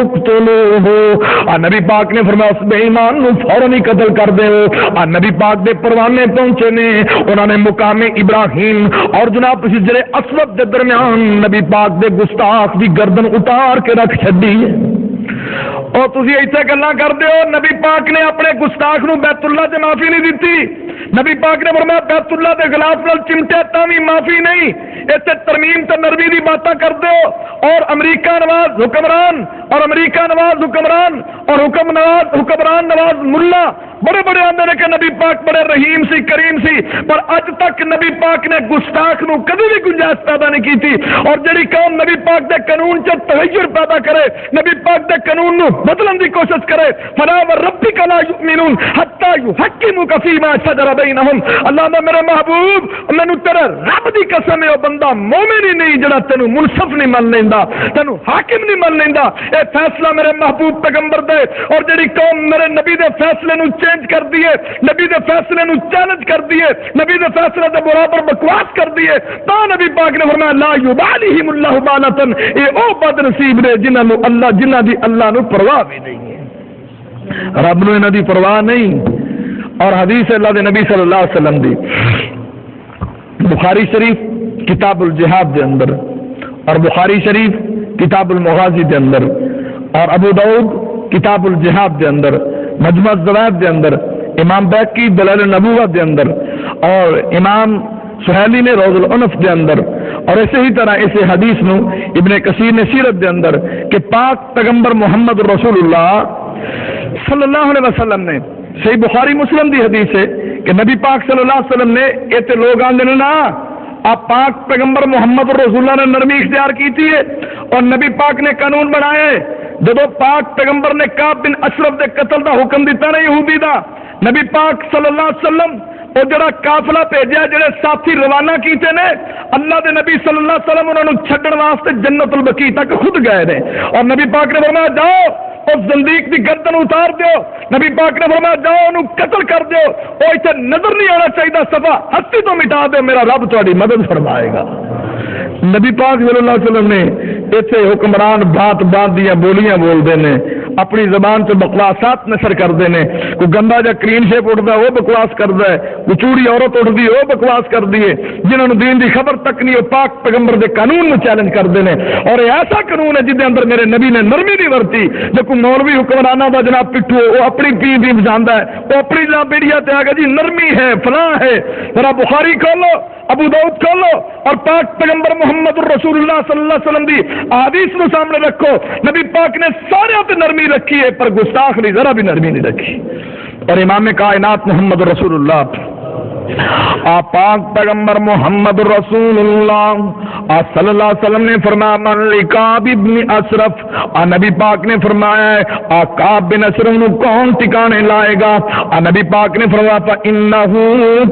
اقتلوہ، نبی پاک نے فرمایا اس بے ایمان نو فوراً ہی قتل کر دے۔ نبی پاک دے پروانے پہنچے نے، انہوں نے مقام ابراہیم اور جناب حجر اسود دے درمیان نبی پاک دے گستاخ دی گردن اتار کے رکھ چھڈی ہے۔ اور تسی ایتھے گلاں کردے ہو نبی پاک نے اپنے گستاخ نو بیت اللہ تے معافی نہیں دتی، نبی پاک نے فرمایا بیت اللہ دے غلاف نال چمٹے تاں وی معافی نہیں، ایتھے ترمیم تے نرمی دی باتاں کردے ہو، اور امریکہ نواز حکمران اور امریکہ نواز حکمران اور حکمران نواز ملا بڑے بڑے آندے نے کہ نبی پاک بڑے رحیم سی کریم سی، پر اج تک نبی پاک نے گستاخ نو کدی بھی گنجائش پیدا نہیں کی تھی۔ اور جڑی قوم نبی پاک دے قانون چ تغیر پیدا کرے، نبی پاک دے قانون نو بدلن دی کوشش کرے، فلا وربک لا یؤمنون حتی یحکموک فیما شجر بینہم، اللہ نے میرے محبوب مینوں تیرے رب دی قسم ہے، او بندہ مومن ہی نہیں جڑا تینوں منصف نہیں من لیندا، تینوں حاکم نہیں من لیندا۔ اے فیصلہ میرے محبوب پیغمبر دے، اور جڑی قوم میرے نبی دے فیصلے نو چینج کر دیے، نبی دے فیصلے نو چیلنج کر دیے، نبی دے فیصلے دے برابر بکواس کر دیے، تا نبی پاک نے فرمایا لا یبالیہم اللہ بالۃ، اے او بد نصیب نے جنہاں نو اللہ جنہاں دی اللہ نو پرواہ بھی نہیں ہے، رب نو انہاں دی پرواہ نہیں۔ اور حدیث اللہ دے نبی صلی اللہ علیہ وسلم دی بخاری شریف کتاب الجہاد دے اندر، اور بخاری شریف کتاب المغازی دے اندر، اور ابو داؤد کتاب الجہاد دے اندر، مجمع الزوائد دے اندر، امام بیہقی دلائل النبوہ دے اندر، اور امام سہیلی نے روز العنف دے اندر، اور ایسے ہی طرح اسے حدیث نو ابن کثیر نے سیرت دے اندر کہ پاک پیغمبر محمد رسول اللہ صلی اللہ علیہ وسلم نے، صحیح بخاری مسلم دی حدیث ہے کہ نبی پاک صلی اللہ علیہ وسلم نے ایتے لوگ آندے نا آپ پاک پیغمبر محمد رسول اللہ نے نرمی اختیار کی تھی ہے اور نبی پاک نے قانون بنایا ہے. جب پاک پیغمبر نے کعب بن اشرف دے قتل دا حکم دیتا نا یہودی دا، نبی پاک صلی اللہ علیہ وسلم اور جڑا قافلہ بھیجا، جڑے ساتھی روانہ کیتے نے، اللہ دے نبی صلی اللہ علیہ وسلم انہوں نے چھڈن واسطے جنت البقیع تک خود گئے نے، اور نبی پاک نے فرمایا جاؤ اس زندیق کی گردن اتار دیو. نبی پاک نے فرمایا جاؤ انہوں قتل کر دیو، وہ اسے نظر نہیں آنا چاہیے، صفا ہستی تو مٹا دے، میرا رب تہاڈی مدد فرمائے گا. نبی پاک صلی اللہ علیہ وسلم نے اتنے حکمران بات بات دیا بولیاں بولتے ہیں، اپنی زبان سے بکواسات نشر کرتے ہیں. کوئی گندا جا کلین شیپ اٹھتا ہے وہ بکواس کرتا ہے، کوئی چوڑی عورت اٹھتی ہے وہ بکواس کرتی ہے. جنہوں نے دین کی خبر تک نہیں، وہ پاک پیغمبر کے قانون میں چیلنج کرتے ہیں. اور یہ ایسا قانون ہے جس کے اندر میرے نبی نے نرمی نہیں ورتی. جو کوئی مولوی حکمرانہ کا جناب پٹھو وہ اپنی پی بھی بجانا ہے، وہ اپنی جناب بیڑیا تے آ گیا جی نرمی ہے فلاں ہے. ذرا بخاری کھولو، ابو داؤد کھولو اور پاک پیغمبر محمد رسول اللہ صلی اللہ علیہ وسلم دی احادیث کو سامنے رکھو. نبی پاک نے سارے پہ نرمی رکھی ہے پر گستاخ نہیں، ذرا بھی نرمی نہیں رکھی. اور امام کائنات محمد رسول اللہ آپ پاک پیغمبر محمد رسول اللہ صلی اللہ علیہ وسلم نے فرمایا من لکعب بن اشرف، نبی پاک نے فرمایا ہے کعب بن اشرف نو کون ٹھکانے لائے گا؟ نبی پاک نے فرمایا فإنہ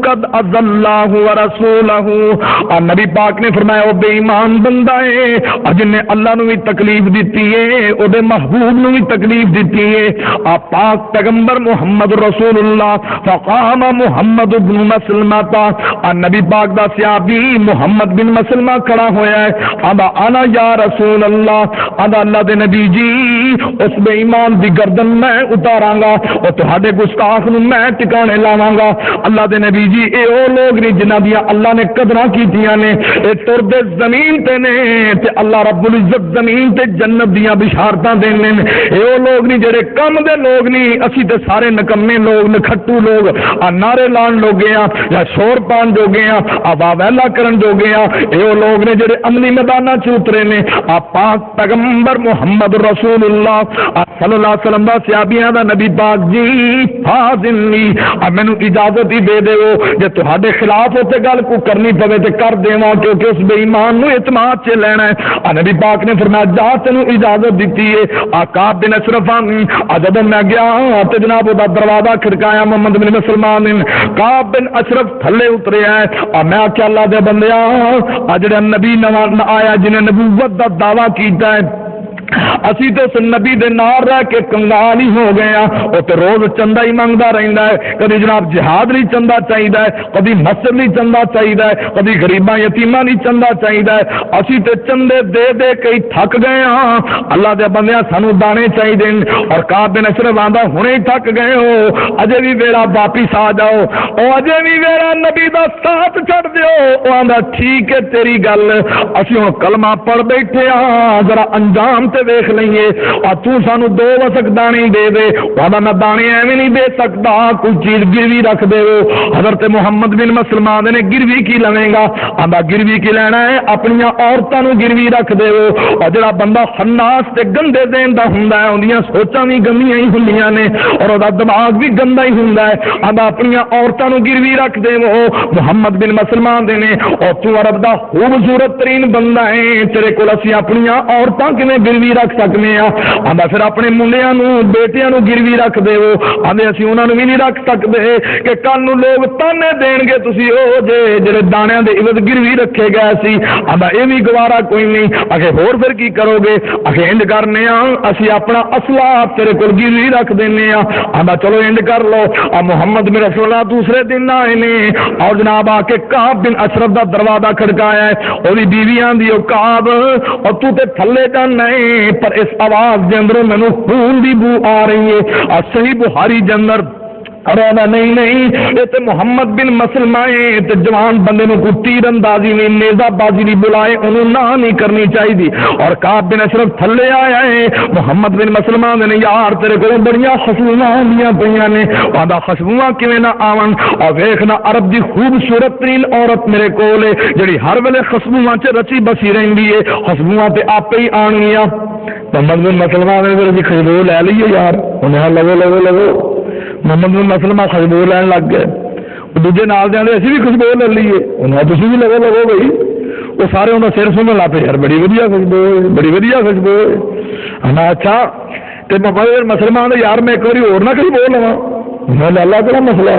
قد اذى اللہ ورسولہ، نبی پاک نے فرمایا وہ بے ایمان بندہ ہے اور جن نے اللہ نو بھی تکلیف دیتی ہے او دے محبوب نو بھی تکلیف دیتی ہے. آپ پاک پیغمبر محمد رسول اللہ فقام محمد بن مسلمہ تا، نبی پاک دا صحابی محمد بن مسلمہ کھڑا ہویا ہے. آندا انا یا رسول اللہ، آندا اللہ دے نبی جی اس بے ایمان دی گردن میں اتاراں گا اور تہاڈے گستاخ نو میں ٹکانے لاواں گا. اللہ دے نبی جی اے او لوگ نے جنہاں دی اللہ نے قدراں کیتیاں نے، اے تردے زمین تے نے تے اللہ رب العزت زمین تے جنت دیاں بشارتاں دینے نے. اے او لوگ نہیں جڑے کم دے لوگ نہیں، اسی تے سارے نکمے لوگ نکھٹو لوگ نعرے لان لوگ ہیں یا شور پان جو گیا آبا ویلا کرن جو گیا. اے او لوگ نے جڑے عملی میداناں چ اترے نے. آپ پاک پیغمبر محمد رسول اللہ صلی اللہ علیہ وسلم دا صحابیاں دا نبی پاک جی فاضل لی مینوں اجازت ہی دے دیو جے تہاڈے خلاف تے گل کو کرنی پوے تے کر دیواں کیونکہ اس بے ایمان نو اعتماد چ لینا ہے. نبی پاک نے فرمایا جا تینوں اجازت دیتی ہے. کعب بن اشرف جب میں گیا تے جناب دا دروازہ کھڑکایا محمد بن مسلمان نے، کعب بن اشرف تھلے اترے ہے. میں آخیا اللہ دے بندیا جڑا نبی نواں آیا جنہیں نبوت دا دعویٰ کیتا ہے اسی تو اس نبی دے نال رہ کے کنگال ہی ہو گئے ہیں. وہ تو روز چندہ ہی منگتا رہتا ہے، کدی جناب جہاد نہیں چندہ چاہیے، کدی مسجد نہیں چندہ چاہیے، کدی غریباں یتیماں نہیں چندہ چاہیے. اسی تے چندے دے دے کئی تھک گئے ہاں. اللہ دے بندیاں سانو دانے چاہیے. اور کعب بن اشرف آندا ہنے ہی تھک گئے ہو، اجے بھی ویلا واپس آ جاؤ، او اجے بھی ویلا نبی دا ساتھ چھڑ دیو. او آندا ٹھیک ہے تیری گل، اسی ہن کلمہ پڑھ بیٹھے ہاں، ذرا انجام تے ویکھ لئیے. اور تو سانو 2 وسق دانے دے دے. وہاں میں دانے ایویں نہیں دے سکتا، کوئی چیز گروی رکھ دے. حضرت محمد بن مسلمان نے گروی کی لویں گا؟ آندا گروی کی لینا ہے اپنی عورتاں نو گروی رکھ دے. اور جڑا بندہ خناس تے گندے دین دا ہوندا ہے اندیاں سوچاں بھی گندیاں ہی ہوندیاں نے اور دا دماغ بھی گندا ہی ہوندا ہے. آندا اپنی عورتاں نو گروی رکھ دے. وہ محمد بن مسلمان دے نے اور تو عرب دا خوبصورت ترین بندہ ہے، تیرے کول اسی اپنی عورتاں کیویں گروی رکھ سکنے ہیں؟ آندا پھر اپنے منڈیاں نو بیٹیاں نو گروی رکھ دے. آندے اسی انہاں نو بھی نہیں رکھ سکدے کہ کل نو لوگ تانے دین گے تسی او جڑے دانیاں دے عوض گروی رکھے گئے سی. آندا اے بھی گوارا کوئی نہیں. اگے ہور پھر کی کرو گے؟ اگے انج کرنے ہاں اسی اپنا اسلحہ تیرے کول گروی رکھ دینے ہاں. آندا چلو انج کر لو. محمد بن رسول اللہ دوسرے دن آئے نے اور جناب آ کے کعب بن اشرف دا دروازہ کھڑکایا ہے. اوری بیویاں دی او کعب اور تو تے تھلے جانا ہے پر اس آواز دے اندر مینوں خون دی بو آ رہی ہے. صحیح بخاری دے اندر نہیں یہ تو محمد بن مسلمہ تے جوان بندے نو کوئی تیر اندازی نہیں نیزہ بازی نہیں بلائے انہوں نہ نہیں کرنی چاہیے. اور کعب بن اشرف تھلے آیا ہے. محمد بن مسلمہ نے یار تیرے کو بڑیاں خشبوواں آندیاں پیاں نے. آندا خشبوواں کیویں نہ آون اور ویکھنا عرب دی خوبصورت ترین عورت میرے کول ہے جڑی ہر ویلے خشبوواں چ رچی بسی رہندی ہے. خشبوواں تے آپے ہی آنگیاں. محمد بن مسلمہ نے پھر خشبو لے لئیے یار انہیں لگو محمد بن مسلمہ خوشبو لین لگ گئے. دوجے نال دے اسی بھی خوشبو لے لیے، انہیں تسی بھی لگو بھائی، وہ سارے انہوں سر سنگن لا پے، یار بڑی ودیا خوشبو ہے، بڑی ودیا خوشبو ہے۔ اچھا تے مسلمان یار میں ایک بار اور نہ خوشبو لوا، میں لالا کہڑا مسئلہ؟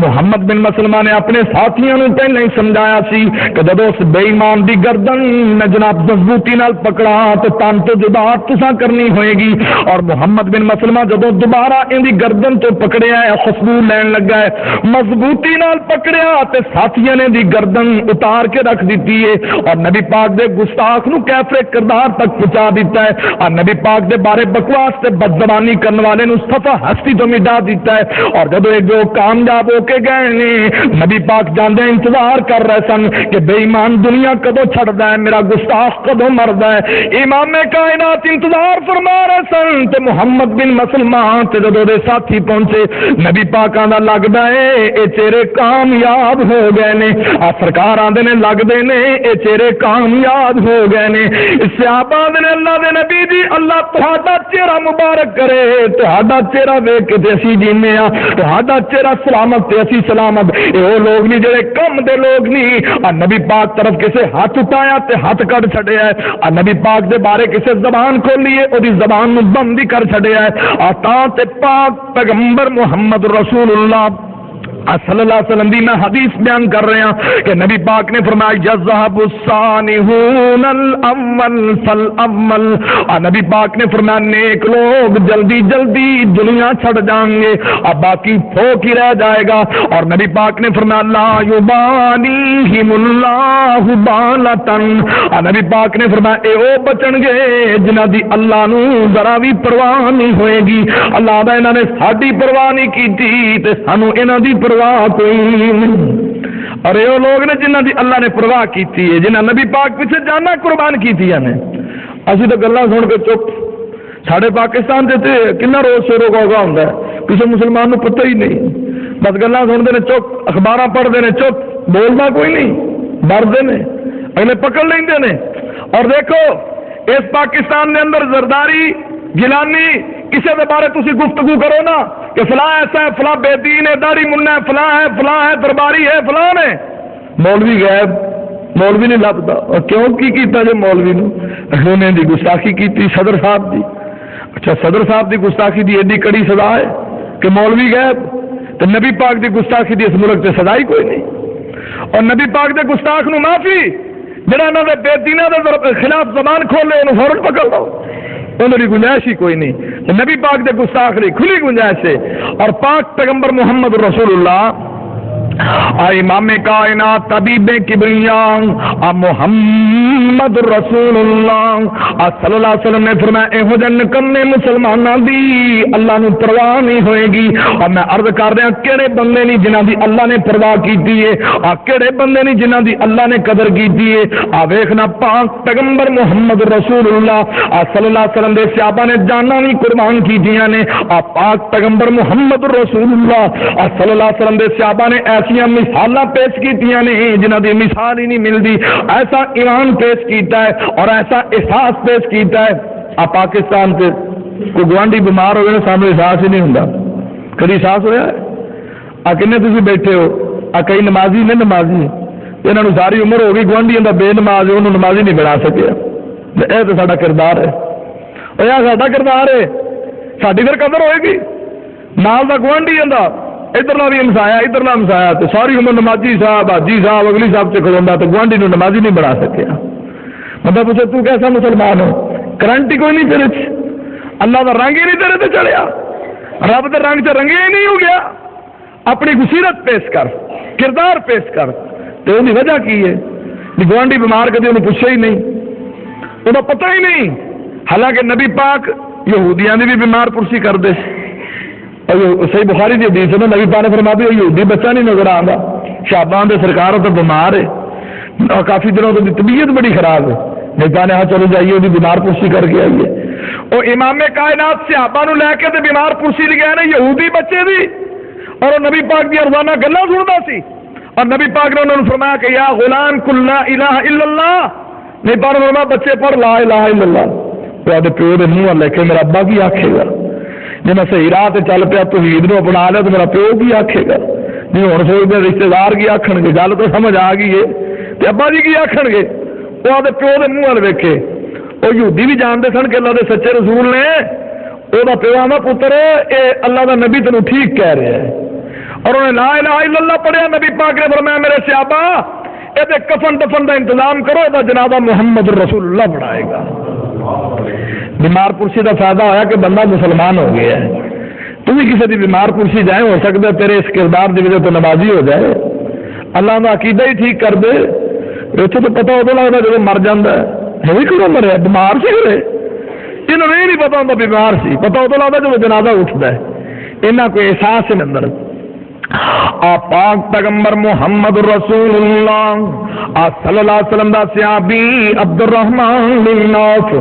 محمد بن مسلمہ نے اپنے ساتھیوں نے پہلے ہی سمجھایا سی کہ جب اس بے ایمان دی گردن نے جناب مضبوطی نال پکڑا تو تن تو جدا تساں کرنی ہوئے گی، اور محمد بن مسلمہ جب دوبارہ ان دی گردن تو پکڑیا ہے، خوشبو لین لگا ہے، مضبوطی نال پکڑیا تے ساتھیوں نے دی گردن اتار کے رکھ دیتی ہے، اور نبی پاک دے گستاخ نو کیفے کردار تک پہنچا دیتا ہے، اور نبی پاک دے بارے بکواس تے بدزبانی کرنے والے نو صفا ہستی تو مٹا دیتا ہے۔ اور جب ایک جو کامیاب کے گئے نے، نبی پاک جاندے انتظار کر رہے سن کہ بے ایمان دنیا کدو چھڑدا ہے، میرا گستاخ کدو مردا ہے۔ امام کائنات انتظار فرما رہے سن تے محمد بن مسلمہ تے جدوں دے ساتھی پہنچے، نبی پاکاں دا لگدا ہے اے چہرے کامیاب ہو گئے نے، آ سرکار آندے نے لگدے نے اے چہرے کامیاب ہو گئے نے۔ صحابہ نے اللہ دے نبی جی اللہ تہاڈا چہرہ مبارک کرے، تہاڈا چہرہ ویکھ کے تے اسی جینے آ، تہاڈا چہرہ سلامت اسی سلامت۔ اے وہ لوگ نہیں جڑے کم دے لوگ نہیں، نبی پاک طرف کسے ہاتھ اٹھایا تے ہاتھ کٹ چھڑیا ہے، نبی پاک دے بارے کسے زبان کھولی ہے او دی زبان نو بند ہی کر چھڑیا ہے، تا تے پاک پیغمبر محمد رسول اللہ صلی اللہ علیہ وسلم دی میں حدیث بیان کر رہے ہیں کہ نبی پاک نے فرمایا یذهب الصالحون الاول فالاول، نبی پاک نے فرمایا نیک لوگ جلدی جلدی دنیا چھڑ جائیں گے، اب باقی پھوک ہی رہ جائے گا، اور نبی پاک نے فرمایا لا یبالیہم اللہ بالتن، نبی پاک نے فرمایا اے او بچن گے جنہاں دی اللہ نو ذرا بھی پرواہ نہیں ہوئے گی، اللہ دا انہاں نے ساڈی پرواہ نہیں کیتی تے سانو انہاں دی پرواہ کوئی نہیں۔ اور یہ لوگ نے جنہاں دی اللہ نے پرواہ کیتی ہے، جنہاں نبی پاک پیچھے جانا قربان کیتی نے، اسی تو گلاں سن کے چپ۔ ساڈے پاکستان دے تے کنا روز شورو گوگا ہوندا ہے، کسی مسلمان نو پتہ ہی نہیں، بس گلاں سنتے نے چپ، اخباراں پڑھتے نے چپ، بولنا کوئی نہیں، ڈردے نے، اگلے پکڑ لیندے نے۔ اور دیکھو اس پاکستان دے اندر زرداری گیلانی کسی کے بارے تسی گفتگو کرو نا کہ فلاں ایسا ہے، فلاں بے دین ہے، داڑھی منہ ہے، فلاں ہے، درباری ہے، فلاں ہے، مولوی غائب، مولوی نہیں لبدا۔ اور کیوں کی کیتا جو مولوی نو انہوں دی گستاخی کیتی صدر صاحب دی، اچھا صدر صاحب دی گستاخی دی ایڈی کڑی سزا ہے کہ مولوی غائب، تو نبی پاک دی گستاخی دی اس ملک تے سزا ہی کوئی نہیں، اور نبی پاک دے گستاخ نو معافی، جڑا انہاں دے بے دیناں دے خلاف زبان کھولے انہوں فوراً پکڑ لو، انہوں نے گنجائش ہی کوئی نہیں، نبی پاک دے گستاخ نہیں، کھلی گنجائش ہے۔ اور پاک پیغمبر محمد رسول اللہ امام کائنات طبیب کبریاں محمد رسول اللہ صلی اللہ علیہ وسلم نے فرمایا اہو جن نکمے مسلماناں دی اللہ نو پرواہ نہیں ہوئے گی۔ اور میں عرض کر رہا کہڑے بندے نہیں جنہاں دی اللہ نے پرواہ کیتی ہے، کہڑے بندے نہیں جنہاں دی اللہ نے قدر کیتی ہے۔ ویکھنا پاک پیغمبر محمد رسول اللہ صلی اللہ علیہ وسلم دے صحابہ نے جاناں بھی قربان کیتیاں نے، پاک پیغمبر محمد رسول اللہ صلی اللہ علیہ وسلم دے صحابہ نے ایسا مثالاں پیش کیتیاں نے جنہاں دی مثال ہی نہیں ملتی، ایسا ایمان پیش کیتا ہے اور ایسا احساس پیش کیتا ہے۔ پاکستان سے کوئی گوانڈی بیمار ہو گئے سامنے احساس ہی نہیں ہوندا، کدی احساس ہوا ہے؟ کنے تسی بیٹھے ہو کئی نمازی نے، نمازی انہاں نوں ساری عمر ہو گئی، گوانڈیاں دا بے نماز انہوں نمازی نہیں بنا سکیا۔ یہ تو ساڈا کردار ہے، یہ ساڈا کردار ہے، ساڈی پھر قدر ہوئے گی۔ نال دا گوانڈی آندا ادھرلا بھی ہمسایا، ادھرلا ہمسایا، تو ساری عمر نمازی صاحب، حاجی صاحب، اگلی صاحب سے کھلوندا تو گوانڈی نو نمازی نہیں بنا سکیا۔ مطلب پوچھے تو کیسا مسلمان ہو؟ کرنٹ ہی کوئی نہیں تیرے چ، اللہ دا رنگ ہی نہیں تیرے تے چڑھیا، رب دے رنگ سے رنگے ہی نہیں ہو گیا۔ اپنی بصیرت پیش کر، کردار پیش کر، تو ان کی وجہ کی ہے؟ گوانڈی بیمار کدی انہوں پوچھا ہی نہیں، انہوں پتہ ہی نہیں۔ حالانکہ نبی پاک یہودیاں دی بھی بیمار پرسی کر دے، صحیح بخاری دی حدیث ہے، نبی پاک نے فرمایا بھی یہودی بچہ نہیں نظر آتا، شابان دے سرکار تو بیمار ہے اور کافی دنوں تو طبیعت بڑی خراب ہے، نبی پاک نے ہاں چلو جائیے وہ بیمار پرسی کر کے آئیے۔ اور امام کائنات صحابہ نو لے کے تے بیمار پرسی لگیا نے یہودی بچے دی، اور وہ نبی پاک دی روزانہ گلاں سندا سی، اور نبی پاک نے انہوں نے فرمایا کہ یا غلام قل لا الہ الا اللہ، نبی پاک نے فرمایا بچے پڑھ لا الہ الا اللہ۔ تو آدھے پیو دے منہ لے کے میرا ابا کی آکھے گا، جی میں صحیح راہ تے چل پیا توحید نو اپنا لیا تو میرا پیو کی آکھے گا۔ جی ہوں سوچتے رشتے دار کی آخن گے، گل تو سمجھ آ گئی ہے، تو ابا جی کی آخن گے؟ وہ آدھے پیو کے منہ وال ویکھے، وہ یہودی بھی جانتے سن کہ اللہ کے سچے رسول نے، وہ پیو آدھا پتر یہ اللہ کا نبی تینوں ٹھیک کہہ رہا ہے، اور انہیں لا الہ الا اللہ پڑھیا، نبی پاک نے فرمایا میرے صحابہ یہ کفن دفن کا انتظام کرو، یہ جنازہ محمد رسول اللہ پڑھائے گا۔ بیمار پرسی کا فائدہ ہوا کہ بندہ مسلمان ہو گیا ہے، تو بھی کسی کی بیمار پرسی جائے، ہو سکتا ہے تیرے اس کردار کی وجہ تو نمازی ہو جائے، اللہ کا عقیدہ ہی ٹھیک کر دے۔ اتنے تو پتا ادو لگتا جب مر جاتا ہے بھی کیوں مرے، بیمار سے کرے، انہوں نے نہیں پتا ہوتا بیمار سی، پتا ادو لگتا جب جنازہ اٹھتا ہے، انہیں کوئی احساس ہے اندر۔ پاک پیغمبر محمد رسول اللہ صلی اللہ علیہ وسلم دا صحابی عبد الرحمن بن عوف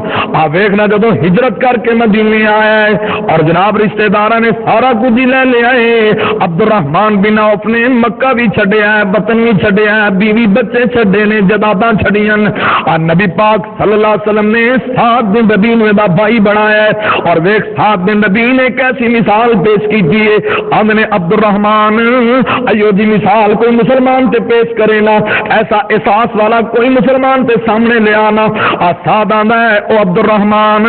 ویکھنا جدو ہجرت کر کے مدینے آیا ہے اور جناب رشتے داراں نے سارا کچھ لے لیا ہے، عبد الرحمن بن عوف نے مکہ بھی چھڈیا ہے، وطن بھی چھڈیا ہے، بیوی بچے چھڈے نے، جداداں چھڈیاں، اور نبی پاک صلی اللہ علیہ وسلم نے سعد بن ربیع نو دا بھائی بنایا ہے، اور ویکھ سعد بن ربیع نے کیسی مثال پیش کی ہے، ہم نے عبد الرحمن ایو جی مثال کوئی مسلمان تے پیش کرے نا، ایسا احساس والا کوئی مسلمان تے سامنے لے آنا۔ سعد آندا ہے او عبد الرحمن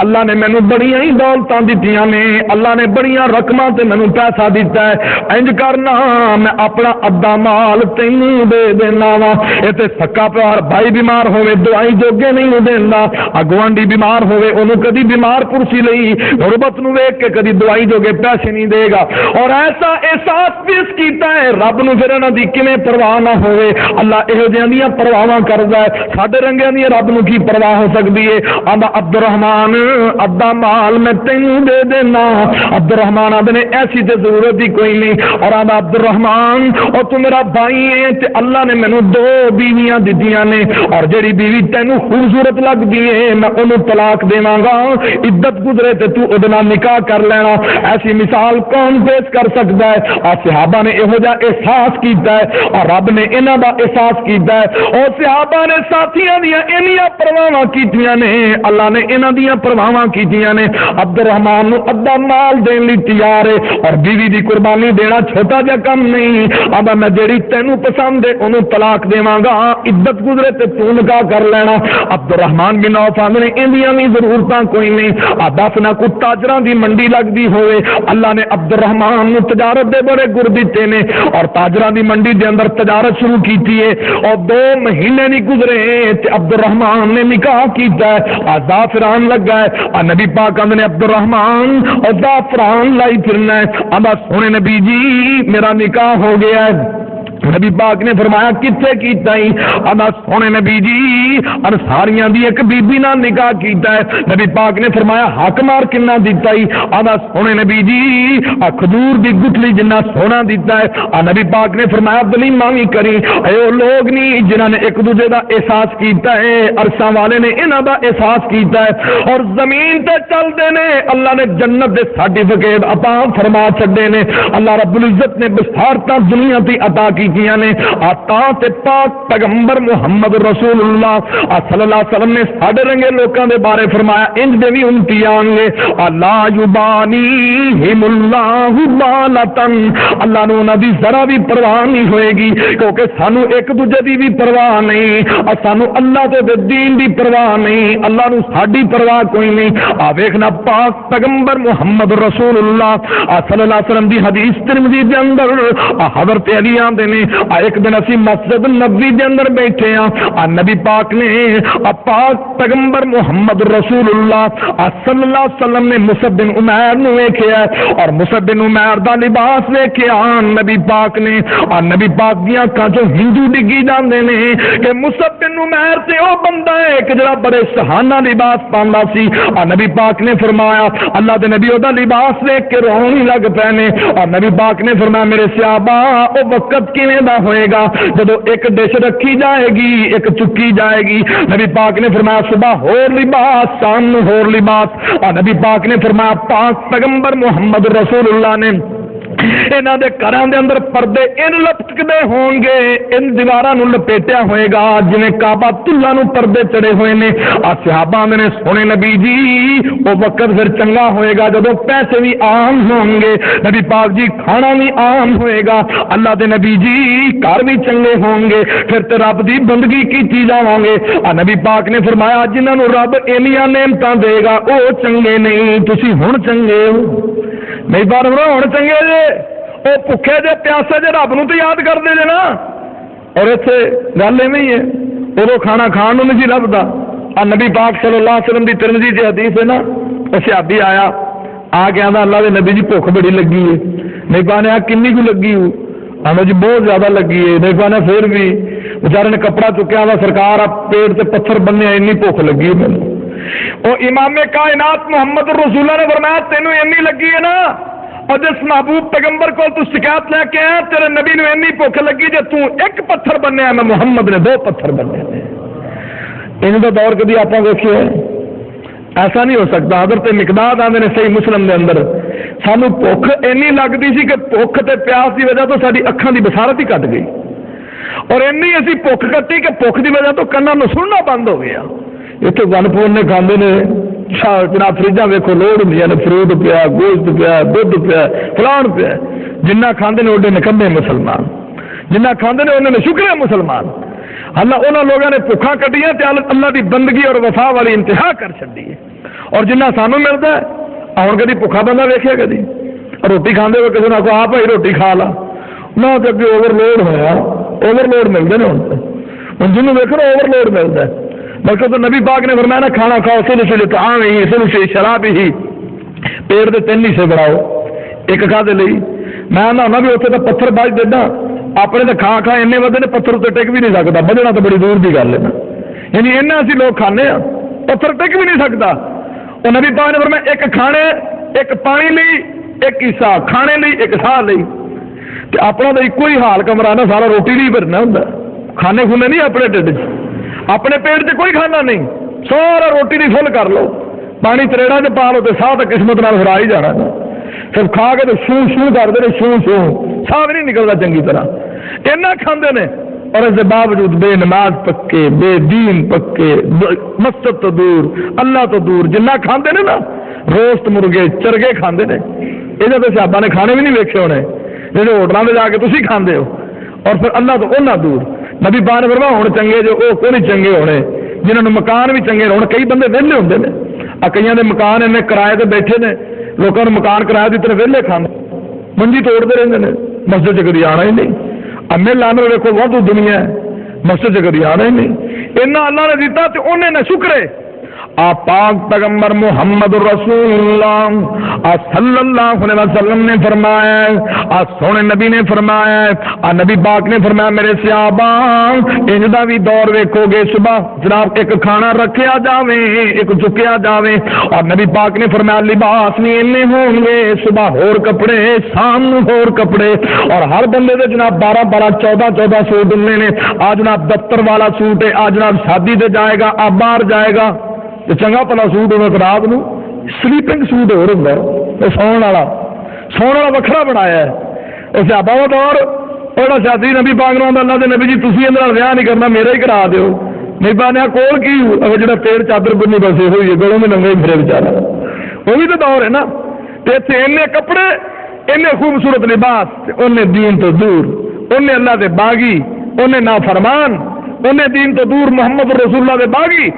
اللہ نے مینوں بڑیاں ہی دولتاں دتیاں نے، اللہ نے بڑیاں رقماں تے مینوں پیسہ دیتا ہے، انج کرنا میں اپنا ادھا مال تینوں دے دینا وا، اے تے سکا پیار بھائی بیمار ہوے دوائی جوگے نہیں دیندا، گوانڈی بیمار ہوے اونوں کدی بیمار پرسی لئی غربت نو ویکھ کے کدی دوائی جوگے پیسے نہیں دے گا، اور ایسا احساس پیش کیتا ہے رب نو پھر انہاں دی کیویں پرواہ نہ ہوئے، اللہ یہو جہاں دیاں پرواہاں کردا ہے، ساڈے رنگیاں دی رب نو کی پرواہ ہو سکدی ہے۔ آندا عبد الرحمن ادھا مال میں تینوں دے دینا، عبد الرحمن آدھے نے ایسی تے ضرورت ہی کوئی نہیں، اور آندا عبد الرحمن او تو میرا بھائی ہے تے اللہ نے مینوں 2 بیویاں دتیاں نے، اور جڑی بیوی تینوں خوبصورت لگدی ہے میں اونوں طلاق دیواں گا، عدت گزرے تے تو اودے نال نکاح کر لینا۔ ایسی مثال کون پیش کر سکتا ہے؟ صحابہ نے یہو جہا احساس کیتا ہے اور رب نے انہاں دا احساس کیتا ہے، اور صحابہ نے ساتھیاں دیاں انہیاں پرواہاں کیتیاں نے، اللہ نے انہاں دیاں پرواہاں کیتیاں نے۔ عبد الرحمن نو ادھا مال دین لئی تیار ہے، اور بیوی دی قربانی دینا چھوٹا جا کم نہیں، آندا میں جیڑی تینوں پسند ہے اونوں طلاق دیواں گا، عدت گزرے تے تو نکاح کر لینا۔ عبد الرحمن بن عوف نے اندیاں وی ضرورتاں کوئی نہیں، دس نہ کو تاجراں دی منڈی لگدی ہوئے، اللہ نے عبد الرحمن نو تجارت دے بڑے گر دیتے نے، اور تاجراں دی منڈی دے اندر تجارت شروع کیتی ہے، اور 2 مہینے نہیں گزرے تے عبد الرحمن نے نکاح کیتا ہے، زعفران لگا ہے، نبی پاک نے عبد الرحمن اور زعفران لائی پھرنا ہے، آندا سونے نبی جی میرا نکاح ہو گیا ہے۔ نبی پاک نے فرمایا کتنے کیتا ہی؟ آندا سونے نبی جی انصاریاں دی ایک بی بی نال نکاح کیتا ہے۔ نبی پاک نے فرمایا حق مار کنا دیتا ہی؟ آندا سونے نبی جی کھجور دی گٹلی جنہ سونا دیتا ہے۔ نبی پاک نے فرمایا دلیمہ بھی کری، اے او لوگ نہیں جنہاں نے ایک دوسرے دا احساس کیتا ہے، عرصاں والے نے انہاں دا احساس کیتا ہے، اور زمین تے چلدے نے اللہ نے جنت دے سرٹیفکیٹ عطا فرما چھڈے نے، اللہ رب العزت نے بشارتاں دنیا تے عطا کی نے آتا تے پاک پیغمبر محمد رسول اللہ صلی اللہ علیہ وسلم نے ساڈے رنگے لوکاں دے بارے فرمایا انج دے وی امتی آن گے، لا یبانیہم اللہ بالتن، اللہ نو انہاں دی ذرا بھی پرواہ نہیں ہوئے گی، کیونکہ سانو ایک دوجے دی بھی پرواہ نہیں، اور سانو اللہ دے دین دی پرواہ نہیں، اللہ نو ساڈی پرواہ کوئی نہیں۔ ویکھنا پاک پیغمبر محمد رسول اللہ صلی اللہ علیہ وسلم دی حدیث ترمذی دے اندر حضرت علی آندے نے ایک دن اسی مسجد نبوی دے اندر بیٹھے ہاں، نبی پاک نے پاک پیغمبر محمد رسول اللہ صلی اللہ علیہ وسلم نے مصعب بن عمیر نو ویکھیا، اور مصعب بن عمیر دا لباس ویکھیا نبی پاک نے، اور نبی پاک دیاں اکھاں چوں ہنجو ڈگی جاندے نے کہ مصعب بن عمیر تے او بندہ ہے کہ جڑا بڑے سہانا لباس پاندا سی، اور نبی پاک نے فرمایا اللہ دے نبی او دا لباس ویکھ کے رون ہی لگ پے نے، اور نبی پاک نے فرمایا میرے صحابہ او وقت کیویں دا ہوئے گا جدو ایک ڈش رکھی جائے گی ایک چکی جائے گی، نبی پاک نے فرمایا صبح ہور لباس شام ہور لباس، اور نبی پاک نے فرمایا پاک پیغمبر محمد رسول اللہ نے انہاں دے گھراں دے اندر پردے ان لپٹکدے ہون گے، ان دیواراں نوں لپیٹیا ہوئے گا جویں کعبہ اللہ نوں پردے چڑھے ہوئے نے۔ صحابہ نے سونے نبی جی وہ وقت پھر چنگا ہوئے گا جدوں پیسے بھی عام ہوں گے، نبی پاک جی کھانا بھی عام ہوئے گا، اللہ دے نبی جی گھر بھی چنگے ہوں گے، پھر تے رب دی بندگی کیتی جاواں گے۔ نبی پاک نے فرمایا جنہاں نوں رب اینیاں نعمتاں دے گا او چنگے نہیں، تسی ہن چنگے ہو نہیں، بار ہن چنگے جے، وہ بھوکے جے پیاسے جے رب نوں تے یاد کرتے جے نا۔ اور اتنے گل ایویں ہی ہے، ادو کھانا کھان نوں نہیں لبدا۔ نبی پاک صلی اللہ علیہ وسلم دی ترمذی دی حدیث ہے نا، وہ صحابی آیا آ کے آندا اللہ دے نبی جی بھوک بڑی لگی ہے۔ نہیں پانے کنی کو لگی ہو؟ آندا جی بہت زیادہ لگی ہے۔ نہیں پانے پھر بھی بیچارے نے کپڑا چکیا، آندا سرکار آپ پیٹ سے پتھر بننے اینی بھوک لگی ہے مینوں۔ وہ امام کائنات محمد رسول اللہ نے فرمایا تینوں اینی لگی ہے نا، اور جس محبوب پیغمبر کو تو شکایت لے کے آیا تیرے نبی نے اینی بھوک لگی جے تو ایک پتھر بنیا، میں محمد نے 2 پتھر بننے۔ ان کا دور کبھی آپ دیکھیے ایسا نہیں ہو سکتا۔ حضرت مقداد آتے ہیں صحیح مسلم کے اندر سانو بھوک اینی لگتی سی کہ بھوک تے پیاس کی وجہ تو ساری اکھاں دی بصارت ہی کٹ گئی، اور اینی اسی بھوک کٹی کہ بھوک کی وجہ تو کناں نوں سننا بند ہو گیا۔ اتنے ون پور نے کھاندے نے جناب فریجاں ویکھو لوڑ ہوندی نے، فروٹ پیا، گوشت پیا، دودھ پیا، فلان پیا، جنہ کھاندے نے اوڈے نکمے مسلمان، جنہ کھاندے نے انہوں نے شکر مسلمان۔ اللہ انہوں لوگوں نے بھوکاں کٹیاں تے اللہ دی بندگی اور وفا والی انتہا کر چڈی ہے۔ اور جنہ سانوں ملتا ہے ہوں کدی بھوکا بندہ ویکھیا کدی روٹی کھاندے ہوئے کسی نے آخو آ بھائی روٹی کھا لا نہ، اگے اوور لوڈ ہوا، اوور لوڈ ملتے ہیں ہوں جنوب ویکو اوور لوڈ ملتا ہے۔ بلکہ تو نبی پاک نے فرمایا نا کھانا کھاؤ سلسلے تو آم ہی سلسلے شراب ہی، پیٹ کے 3 حصے بناؤ ایک کھا دے لئی۔ میں نہ بھی اتنے تو پتھر بج دینا اپنے تو کھا کھا اینے ودے نے پتھر اتنے ٹک بھی نہیں سکتا، بجنا تو بڑی دور کی گل ہے نا، یعنی اینا اسی لوگ کھانے ہاں پتھر ٹک بھی نہیں سکتا۔ وہ نبی پاک نے فرمایا ایک کھانے ایک پانی لی ایک حصہ کھانے لی ایک ساہ لی، تے اپنا تو ایک ہی حال کمرہ نا سارا روٹی نہیں بھرنا ہوں، کھانے کھونے نہیں اپنے ٹھڈ اپنے پیٹ سے کوئی کھانا نہیں، سارا روٹی نہیں فل کر لو، پانی تریڑا چ پا لو تو ساہ تو قسمت نال ہرا ہی جانا، پھر کھا کے تو شوں شوں کرتے ہیں، شوں شوں ساہ بھی نہیں نکلتا چنگی طرح اینا کھاندے نے۔ اور اس کے باوجود بے نماز پکے، بے دین پکے، مسجد تو دور، اللہ تو دور، جنہ کھاندے نے نا روسٹ مرغے چرگے کھاندے نے، یہ تو صحابہ نے کھانے بھی نہیں ویکھے ہونے جیسے ہوٹلوں میں جا کے تسی کھاندے ہو، اور پھر اللہ تو انہاں دور۔ نبی پاک نے فرمایا ہن چنگے جو وہ کوئی نہیں چنگے ہونے جنہوں نے مکان بھی چنگے ہونے۔ کئی بندے ویلے ہوندے نے، کئیاں دے مکان انہیں کرائے تے بیٹھے نے، لوگوں نے مکان کرایہ دی طرف ویلے کھاندے منجی توڑتے رہتے ہیں، مسجد چ کدی آنا ہی نہیں۔ امے لانے دیکھو بہت دنیا ہے، مسجد چ کدی آنا ہی نہیں، اینا اللہ نے دیتا تے انہیں نہ شکرے۔ آپ پاک پیغمبر محمد رسول اللہ صلی اللہ علیہ وسلم نے فرمایا، سونے نبی نے فرمایا، نبی پاک نے فرمایا میرے صحابہ انج دا بھی دور ویکھو گے، صبح جناب ایک کھانا رکھیا جاوے ایک چکیا جاوے، اور نبی پاک نے فرمایا لباس نہیں اینے ہون گے، صبح ہور کپڑے شام ہور کپڑے، اور ہر بندے دے جناب 12 14 سوٹ ہونے نے۔ آ جناب دفتر والا سوٹ ہے، آ جناب شادی دے جائے گا، آ باہر جائے گا تو چنگا پلا سوٹ ہونا، رات نو سلیپنگ سوٹ ہو رہا ہے، سون والا وکھرا بنایا ہے۔ اس صحابہ کا دور اور شادی نبی پاک نے اللہ دے نبی جی تسی اندر ویاہ نہیں کرنا میرا ہی کرا دیو، نہیں پانے کول کی اگر جڑا پیڑ چادر بنی بسے ہوئی ہے گلوں میں ننگے پھرے بیچارا، وہ بھی تو دور ہے نا۔ تے اینے کپڑے اینے خوبصورت لباس، انہیں دین تو دور، انہیں اللہ دے باغی، انہیں نافرمان، انہیں دین تو دور محمد رسول اللہ دے باغی۔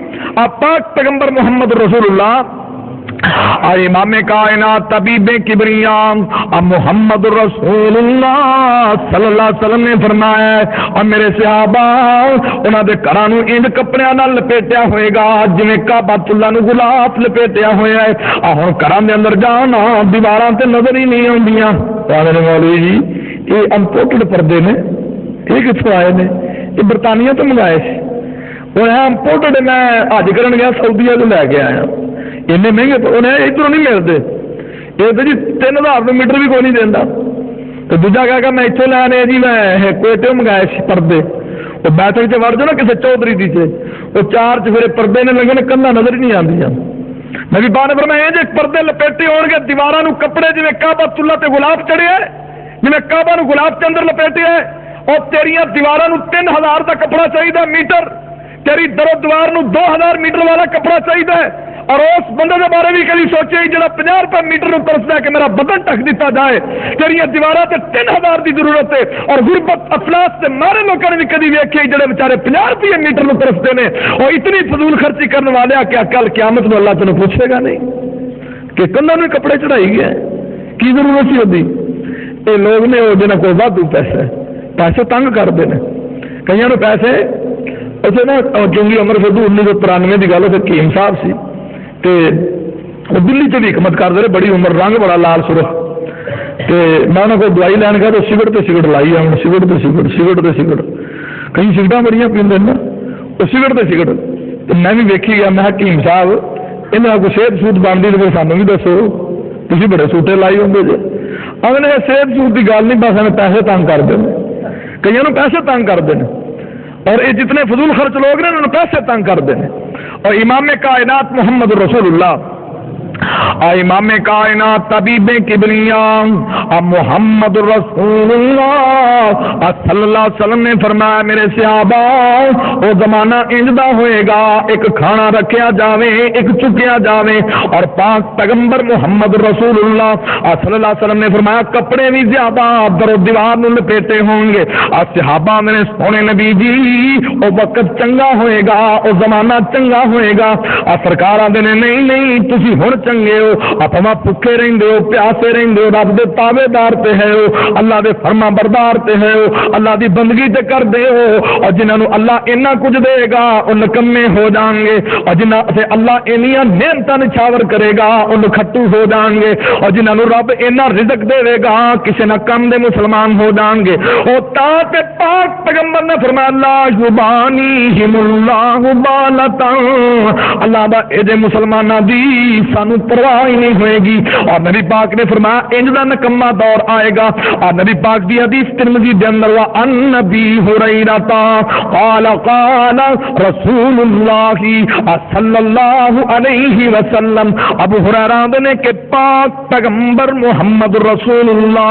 آپ پاک پیغمبر محمد رسول اللہ امام کائنات طبیب کبریاں محمد رسول اللہ صلی اللہ علیہ وسلم نے فرمایا، اور میرے صحابہ انہاں دے گھراں نوں انج کپڑیاں نال لپیٹیا ہوئے گا جویں کعبۃ اللہ نوں غلاف لپیٹیا ہویا ہے۔ ہن گھراں دے اندر جانا دیواراں تے نظر ہی نہیں آندیاں۔ میرے مولوی جی یہ امپورٹڈ پردے نے، یہ کتھوں آئے نے؟ یہ برطانیہ تو منگائے تھے، وہ امپورٹڈ میں حج کرن گیا سعودیہ تو لے کے آیا، اینے مہنگے انہیں ادھر نہیں ملتے، یہ تو جی 3000 میٹر بھی کوئی نہیں دینا۔ تو دوجا کہا کہ میں اتوں لینے جی میں کوئٹے منگائے پردے، وہ بیٹھک سے وڑ جو نا کسی چودھری دی سے وہ 4 چفیرے پردے نے لگے نے کناں نظر ہی نہیں آتی۔ نبی پاک نے فرمایا جی پردے لپیٹے ہون گے دیواراں نوں کپڑے جویں کعبۃ اللہ تے غلاف چڑھیا ہے جی کعبہ نو گلاب کے اندر لپیٹیا ہے، اور تیریاں دیواراں نو 3000 کا کپڑا چاہیے میٹر، تیری درو دیوار نو 2000 میٹر والا کپڑا چاہیے، اور اس بندے کے بارے بھی کبھی سوچے جڑا 50 روپے میٹر نو ترستا ہے کہ میرا بدن ٹک دیتا جائے، تیریاں دیواراں تے 3000 کی ضرورت ہے، اور غربت افلاس سے مارے لوگوں نے بھی کبھی ویکھے جڑے بیچارے 50 روپے میٹر نو ترستے ہیں، اور اتنی فضول خرچی کرنے والے کیا کل قیامت میں اللہ تینوں پوچھے گا نہیں کہ کنھاں نوں کپڑے چڑھائی گئے کی ضرورت سی ہوتی؟ یہ لوگ نے وہ جنہاں کو وادو پیسے تنگ کرتے ہیں، کئی پیسے اسے نا چنگی عمر فدو 1993 کی گل حکیم صاحب سی تے وہ دلی سے بھی حکمت کرتے رہے، بڑی عمر، رنگ بڑا لال سرخ، تے میں انہوں کو دوائی لین گیا تو سگرٹ تے سگرٹ لائی ہے، سگرٹ تے سگرٹ، سگرٹ تے سگرٹ، کئی سگرٹاں بڑی پیندے نا، وہ سگرٹ تے سگرٹ، تو میں بھی ویکھی گیا، میں حکیم صاحب یہاں کو صحت سوت بنتی تو پھر سانوں بھی دسو، تھی بڑے سوٹے لائی ہوں گے جی، اگلے صحت سوت کی گل نہیں، بس ہمیں پیسے تنگ کرتے ہیں، کئی پیسے تنگ کرتے ہیں، اور یہ جتنے فضول خرچ لوگ نے انہوں نے پیسے تنگ کرتے ہیں، اور امام کائنات محمد رسول اللہ، امام کائنات طبیب کبریاں محمد رسول اللہ صلی اللہ علیہ وسلم نے فرمایا میرے صحابہ وہ زمانہ انجدا ہوئے گا، ایک کھانا رکھیا جاوے، ایک چکیا جاوے، اور پاک پیغمبر محمد رسول اللہ صلی اللہ علیہ وسلم نے فرمایا کپڑے بھی زیادہ در و دیوار میں لپیٹے ہوں گے، اور صحابہ میرے سونے نبی جی وہ وقت چنگا ہوئے گا، وہ زمانہ چنگا ہوئے گا، اور سرکار آدھے نے نہیں تسی ہن چنگے ہو، اپنا بھوکے رہندے ہو، پیاسے رہندے ہو، رب دے تابع دار تے ہے ہو، اللہ دے فرما بردار تے ہے ہو، اللہ دی بندگی تے کر دے ہو، اور جنہاں نو اللہ اتنا کچھ دے گا وہ نکمے ہو جان گے، اور جنہاں سے اللہ اینیاں نعمتاں نچھاور کرے گا وہ کھٹو ہو جان گے، اور جنہاں نو رب اینا رزق دے گا کسے نہ کم دے مسلمان ہو جان گے، او تا تے پاک پیغمبر نے فرمایا لا یبانیہم اللہ بالتا، اللہ دا اے دے مسلماناں دی سانو پرواہ ہی نہیں ہوئے گی، اور نبی پاک نے فرمایا انج دا نکما دور آئے گا، اور نبی پاک دی حدیث ترمذی دے اندر وا ان نبی ہریرہ قال قال رسول اللہ صلی اللہ علیہ وسلم، ابو ہریرہ نے کہ پاک پیغمبر محمد رسول اللہ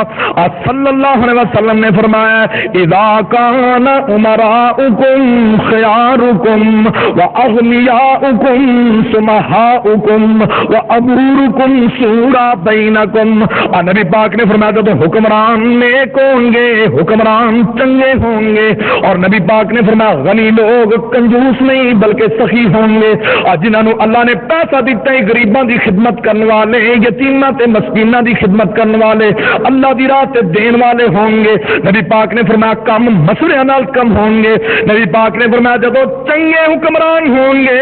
صلی اللہ علیہ وسلم نے فرمایا اذا کان امراؤکم خیارکم واغنیاؤکم سمحاؤکم وابرورکم شورا بینکم، اور نبی پاک نے فرمایا تو حکمران نیک ہوں گے، حکمران چنگے ہوں گے، اور نبی پاک نے فرمایا غنی لوگ کنجوس نہیں بلکہ سخی ہوں گے، اور جنہوں نے اللہ نے پیسہ دیتا ہے غریباں دی خدمت کرنے والے، یتیماں تے مسکیناں دی خدمت کرنے والے، اللہ دی راہ تے دین والے ہوں گے، نبی پاک نے فرمایا کم مسئلے نال کم ہوں گے، نبی پاک نے فرمایا جب چنگے حکمران ہوں گے،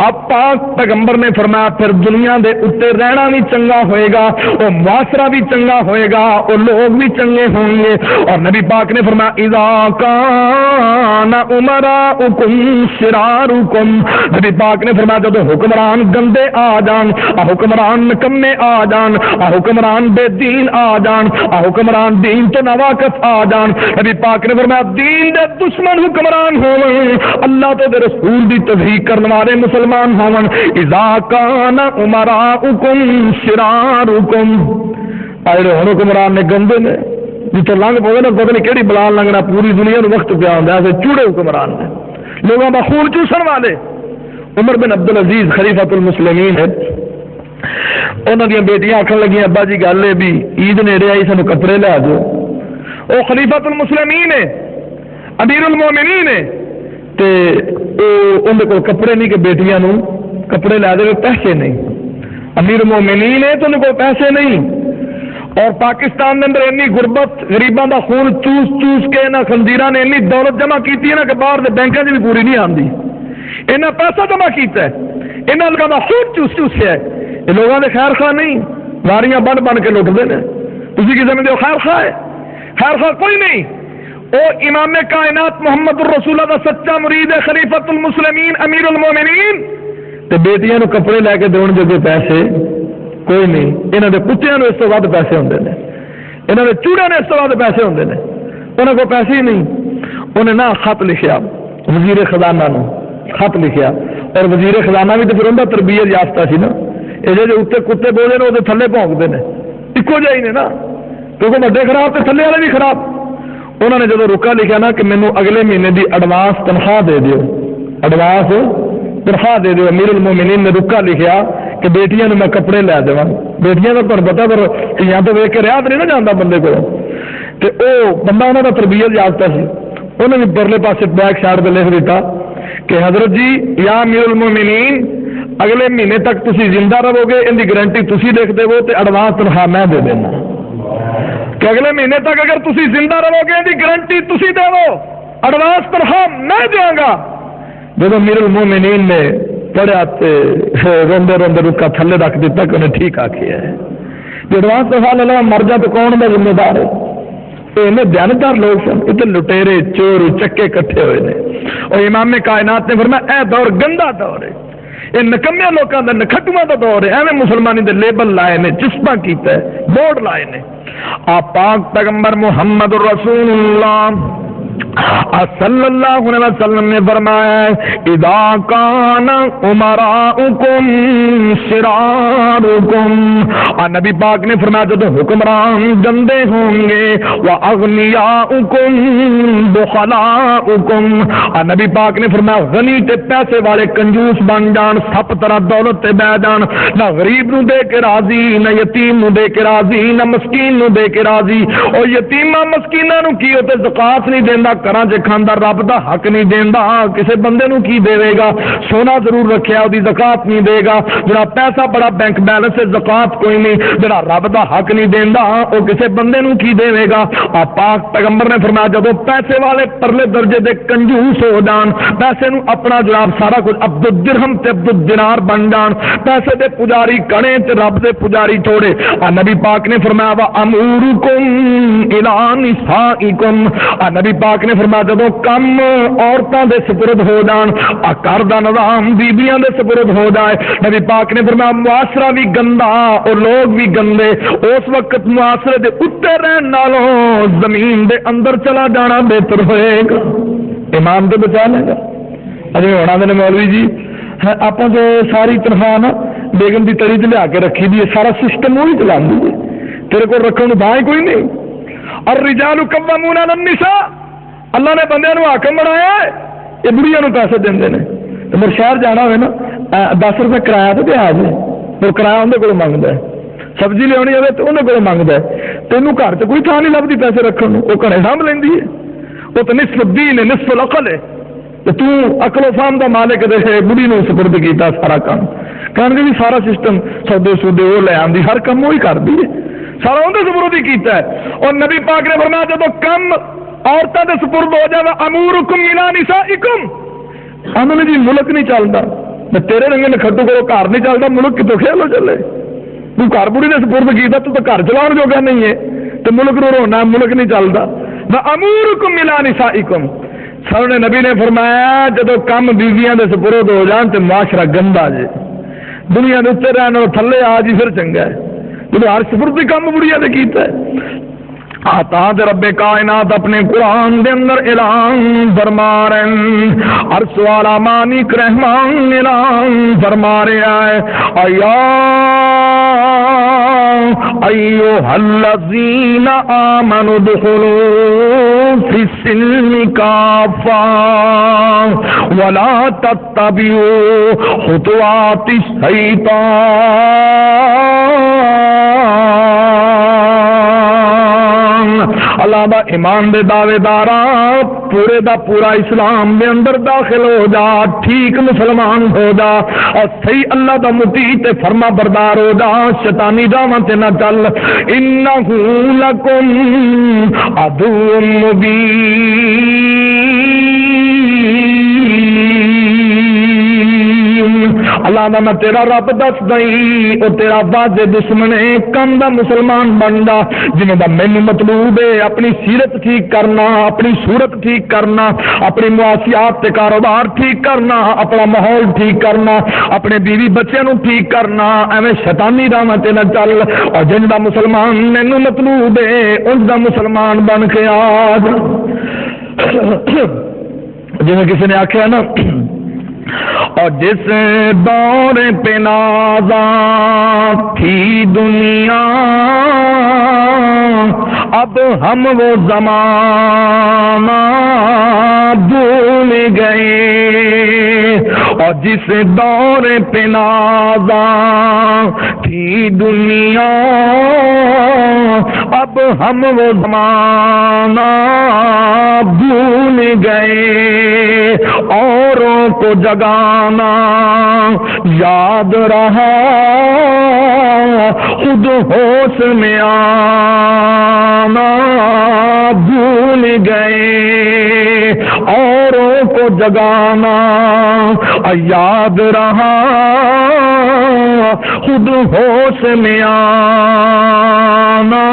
اب پاک پیغمبر نے فرمایا پھر دنیا دے اوتے رہنا بھی چنگا ہوئے گا، وہ معاشرہ بھی چنگا ہوئے گا، اور لوگ بھی چنگے ہوں گے، اور نبی پاک نے فرمایا اذا کان امراؤکم شرارکم، نبی پاک نے فرمایا جب حکمران گندے آ جان، حکمران نکمے آ جان، حکمران بے دین آ جان، حکمران دین تو نواقف آ جان، نبی پاک نے فرمایا دین دے دشمن حکمران ہون، اللہ تو دے رسول دی تضحیق کرنے والے مسلمان ہون، اذا کان امراؤکم شرارکم، آئے ہن حکمران نے گندے نے جتنے لنگ پوے نا پتہ نہیں کہڑی بلا لنگنا پوری دنیا نو وقت پیا ہوندا ایسے چوڑے حکمران نے لوگوں کا خون چوسن والے۔ عمر بن عبد العزیز خلیفۃ المسلمین ہے، انہوں دیا بیٹیاں آخر لگی ابا جی گل ہے بھی عید نیڑے آئی سانو کپڑے لے دو، وہ خلیفۃ المسلمین ہے، امیر المومنین ہے، تے اندر کو کپڑے نہیں کہ بیٹیاں نو کپڑے لے دے، پیسے نہیں، امیر المومنین ہے تو ان کو پیسے نہیں، اور پاکستان کے اندر اینی غربت غریباں دا خون چوس چوس کے انہاں خنزیراں نے اینی دولت جمع کی ہے نا کہ باہر دے بینکاں بھی پوری نہیں آتی، انہاں پیسہ جمع کیتا ہے، انہاں لوگوں دا خون چوس چوسیا ہے، یہ لوگوں دے خیر خواہ نہیں، واریاں بن بن کے لٹتے ہیں، تسی کی سمجھتے ہو خیر خواہ ہے؟ خیر خواہ کوئی نہیں، وہ امام کائنات محمد الرسول اللہ دا سچا مرید ہے، خلیفۃ المسلمین امیر المومنین، تے بیٹیاں نو کپڑے لے کے دون جو پیسے کوئی نہیں، انہوں نے کتیاں اس تو ود پیسے ہوندے نے، انہوں نے چوڑے نے اس تو ود پیسے ہوندے نے، انہوں کو پیسے ہی نہیں، انہیں نہ خط لکھیا وزیر خزانہ نو خط لکھیا، اور وزیر خزانہ بھی تو پھر انہوں تربیت یافتہ سی نا، یہ جو اتنے کتے بولے نے وہ تھلے بھونکتے ہیں ایکو جہی نے نا، کیونکہ بڑے خراب تے تھلے والے بھی خراب. انہوں نے جب رکا لکھا نا کہ مینوں اگلے مہینے دی ایڈوانس تنخواہ دے دیو، ایڈوانس تنخواہ دے دیو، امیر المومنین نے رکا لکھیا کہ بیٹیاں میں کپڑے لے دیواں. بیٹیاں کا تمہیں پتا پر یہاں تو ویک کے رہا نہیں نا جانا بندے کو. تو وہ بندہ انہوں کا تربیت یافتہ سی، انہوں نے پرلے پاسے بیک سائڈ پہ لکھ دیتا کہ حضرت جی یا امیر المومنین اگلے مہینے تک تسی زندہ رہو گے، ان کی گارنٹی تسی دیکھ دو تو ایڈوانس تنخواہ میں دے دینا. کہ اگلے مہینے تک اگر تسی زندہ رہو گے ان کی گارنٹی تسی دے دو، ایڈوانس تنخواہ میں دیا گا. جب امیر المومنین نے پڑھیا روندے روندے رکا تھلے رکھ دیتا کہ انہیں ٹھیک آخی ہے. ایڈوانس تنخواہ لے لو مر جا تو کون کا ذمہ دار ہے؟ یہ دیانتدار لوگ سن، اتنے لٹیرے چور چکے کٹھے ہوئے نے. اور امام کائنات نے فرمایا اے دور گندا دور ہے، یہ نکمیا لوگوں کا نکھٹواں کا دور ہے. ایویں مسلمانی دے لیبل لائے نے، چسپاں کیتا ہے، بورڈ لائے نے. آپ پاک پیغمبر محمد رسول اللہ صلی اللہ علیہ وسلم نے فرمایا اذا کان امراؤکم شرارکم، نبی پاک نے فرمایا جب حکمران گندے ہوں گے واغنیاؤکم بخلاؤکم، نبی پاک نے فرمایا غنی تے پیسے والے کنجوس بن جان، سب طرح دولت تے بہ جان، نہ غریب نو دے کے راضی، نہ یتیم نو دے کے راضی، نہ مسکین نو دے کے راضی. اور یتیماں مسکیناں نو کی ہوتے زکات نہیں دیندا، گھراں چ کھاندا، رب دا حق نہیں دیندا. کسے بندے نو کی دے گا؟ سونا ضرور رکھیا وہ زکات نہیں دے گا، جڑا پیسہ بڑا بینک بیلنس ہے زکات کوئی نہیں، جڑا رب دا حق نہیں دیندا وہ کسے بندے نو کی دے گا. آپ پاک پیغمبر نے فرمایا جب پیسے والے پرلے درجے دے کنجوس ہو جان، پیسے نو اپنا جناب سارا کچھ عبد الدرہم تے عبد الدینار بن جان، پیسے دے پجاری کنے تے رب دے پجاری چھوڑے. نبی پاک نے فرمایا وا امورکم الی نسائکم، نبی پاک نے فرمایا جب کم عورتوں دے سپرد ہو جان، گھر دا نظام بیبیاں دے سپرد ہو جائے، نبی پاک نے فرمایا معاشرہ بھی گندا اور لوگ بھی گندے، اس وقت معاشرے دے اتنے رہن نالوں زمین دے اندر چلا جانا بہتر ہوئے گا. ایمان تو بچا لے گا. اجے ہونا نے مولوی جی آپ جو ساری تنخواہ نا بیگم کی تری چ لیا کے رکھی دی، سارا سسٹم وہی چلا دی ہے، تیرے کو رکھنے کو بھائی کوئی نہیں. الرجال قوامون علی النساء، اللہ نے بندے نو حاکم بنایا ہے، یہ بڑھیا نو پیسے دے نے. تو میرے شہر جانا ہوئے نا 10 روپے کرایہ تو دیا جی، وہ کرایہ اندر کو منگتا ہے، سبزی لیا ہوئے تو انہوں کو منگتا ہے. تینوں گھر سے کوئی تھان نہیں لگتی پیسے رکھنے، وہ گھر سانب لینی ہے. وہ تو نصف الدین ہے نصف العقل ہے. تو عقل و فہم دا مالک دے بڑھی نو سپرد کیتا سارا کام، کہنے بھی سارا سسٹم سودے سودے وہ لے آندی، ہر کام وہی کر دی ہے، سارا اندر سپرد ہی کیتا ہے. اور نبی پاک نے فرمایا جب کم عورتوں کے سپرد ہو جائے امورکم الی نسائکم، انہوں نے جی ملک نہیں چلتا، تیرے رنگے نے کھٹو کرو گھر نہیں چلتا، ملک کتوں کھیلو چلے. تو گھر بڑی نے سپرد کیتا تو گھر چلاؤ جوگا نہیں ہے، تو ملک رو رونا، ملک نہیں چلتا. امورکم الی نسائکم، سر نے نبی نے فرمایا جب کم بیویاں دے سپرد ہو جان تو معاشرہ گندا جے، دنیا کے اتنے رہنے اور تھلے آ جی پھر چنگا ہے. جب ہر سپرد ہی کم بڑھیا نے کیتا ہے. آتاد رب کائنات اپنے قرآن دے اندر اعلان فرما رہے، عرش والا مالک رحمان اعلان فرما رہا ہے ایا ایھا الذین آمنوا ادخلوا فی السلم کافہ ولا تتبعوا خطوات الشیطان. اللہ دا ایمان دے دعوے دارا پورے دا پورا اسلام دے اندر داخل ہو جا، ٹھیک مسلمان ہو جا اور صحیح اللہ دا مطیع تے فرما بردار ہو جا، شیطانی راہاں تے نہ چل. انہ لکم عدو مبین، اللہ دا میں تیرا رب دس دئی او تیرا واضح دشمن ہے. کم دا مسلمان بندا جنہوں دا مینوں مطلوب ہے اپنی سیرت ٹھیک کرنا، اپنی صورت ٹھیک کرنا، اپنی معاشیات تے کاروبار ٹھیک کرنا، اپنا ماحول ٹھیک کرنا، اپنے بیوی بچیاں نو ٹھیک کرنا، ایویں شیطانی راہاں تے نہ چل. اور جن دا مسلمان مینوں مطلوب ہے اس دا مسلمان بن کے آ جا. جویں کسی نے آکھیا نا اور جس دور پہ نازاں تھی دنیا اب ہم وہ زمانہ بھول گئے اور جس دور پہ نازاں تھی دنیا، اب ہم وہ زمانہ بھول گئے، اوروں کو جگانا یاد رہا، خود ہوش میں آنا بھول گئے، اوروں کو جگانا یاد رہا، خود ہوش میں آنا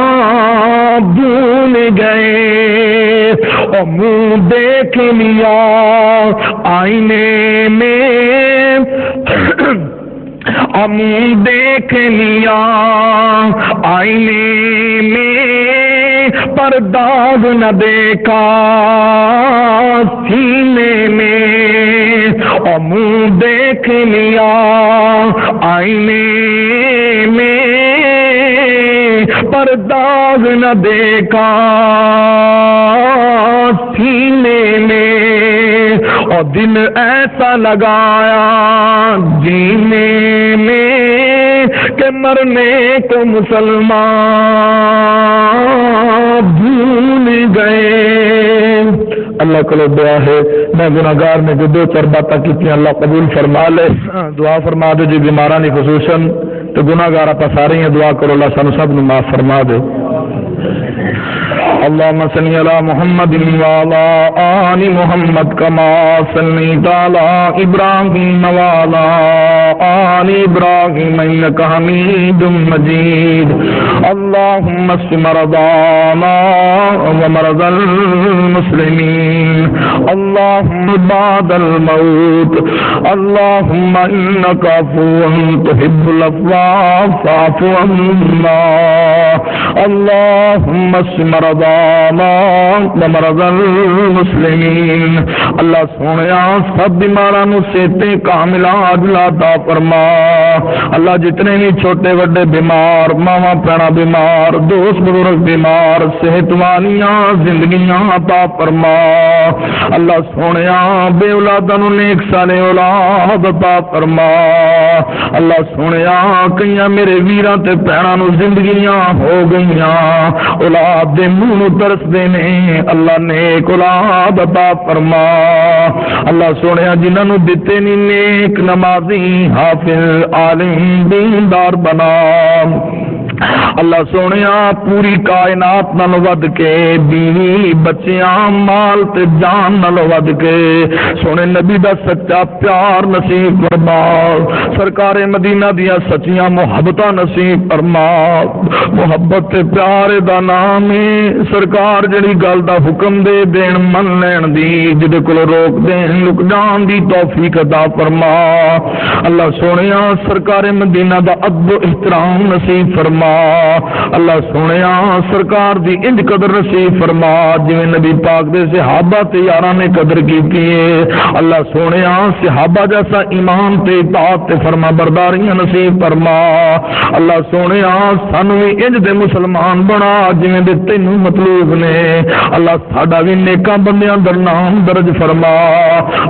بھول گئے، اور منہ دیکھ لیا آئینے میں، اور منہ دیکھ لیا آئینے میں، پر داغ نہ دیکھا سینے میں، اور منہ دیکھ لیا آئینے میں، پر داغ نہ دیکھا سینے میں، اور دل ایسا لگایا جینے میں کہ مرنے کو مسلمان بھول گئے۔ اللہ کو دعا ہے، میں گناہگار نے جو دو چار باتیں کی اللہ قبول فرما لے، دعا فرما دے جی بیمارانی خصوصاً تو گناہگار آپ سارے ہیں، دعا کرو اللہ سانو سب نو معاف فرما دے۔ اللهم صل على محمد وعلى آل محمد كما صليت على إبراهيم وعلى آل إبراهيم إنك حميد مجيد۔ اللهم اشف مرضانا ومرضى المسلمين، اللهم بعد الموت، اللهم إنك عفو تحب العفو فاعف عنا، اللهم اشف مرضانا ومرضى المسلمین۔ اللہ سونیا سب بیماراں نوں صحت کامل عاجل عطا فرما، اللہ جتنے بھی چھوٹے بڑے بیمار، ماواں پینا بیمار، دوست بزرگ بیمار، صحت والیاں زندگیاں عطا فرما، اللہ سونیا بے اولاداں نوں نیک صالح اولاد عطا فرما، اللہ سونیا کئیاں میرے ویراں تے بھیناں نوں زندگیاں ہو گئیاں، اولاد دے منہ نوں ترسدے نے، اللہ نیک اولاد عطا فرما، اللہ سونیا جنہاں نوں دتے نہیں نیک نمازی حافظ عالم دیندار بنا، اللہ سونیا پوری کائنات نال ود کے بیوی بچیاں مال تے جان نال ود کے سونے نبی دا سچا پیار نصیب فرما، سرکار مدینہ دیا سچیاں محبتاں نصیب فرما، محبت تے پیار دا نام ہے سرکار جڑی گل دا حکم دے دین من لین دی، جدے کول روک دین لک جان دی توفیق عطا فرما، اللہ سونیا سرکار مدینہ دا ادب احترام نصیب فرما، اللہ سونیا سرکار دی انج قدر نصیب فرما جویں نبی پاک دے صحابہ تے یاراں نے قدر کیتی ہے، اللہ سونیا صحابہ جیسا ایمان تے اطاعت تے فرما برداریاں نصیب فرما، اللہ سونیا سانو وی انج دے مسلمان بنا جویں دے تینوں مطلوب نے، اللہ ساڈا وی نیکاں بندیاں در نام درج فرما،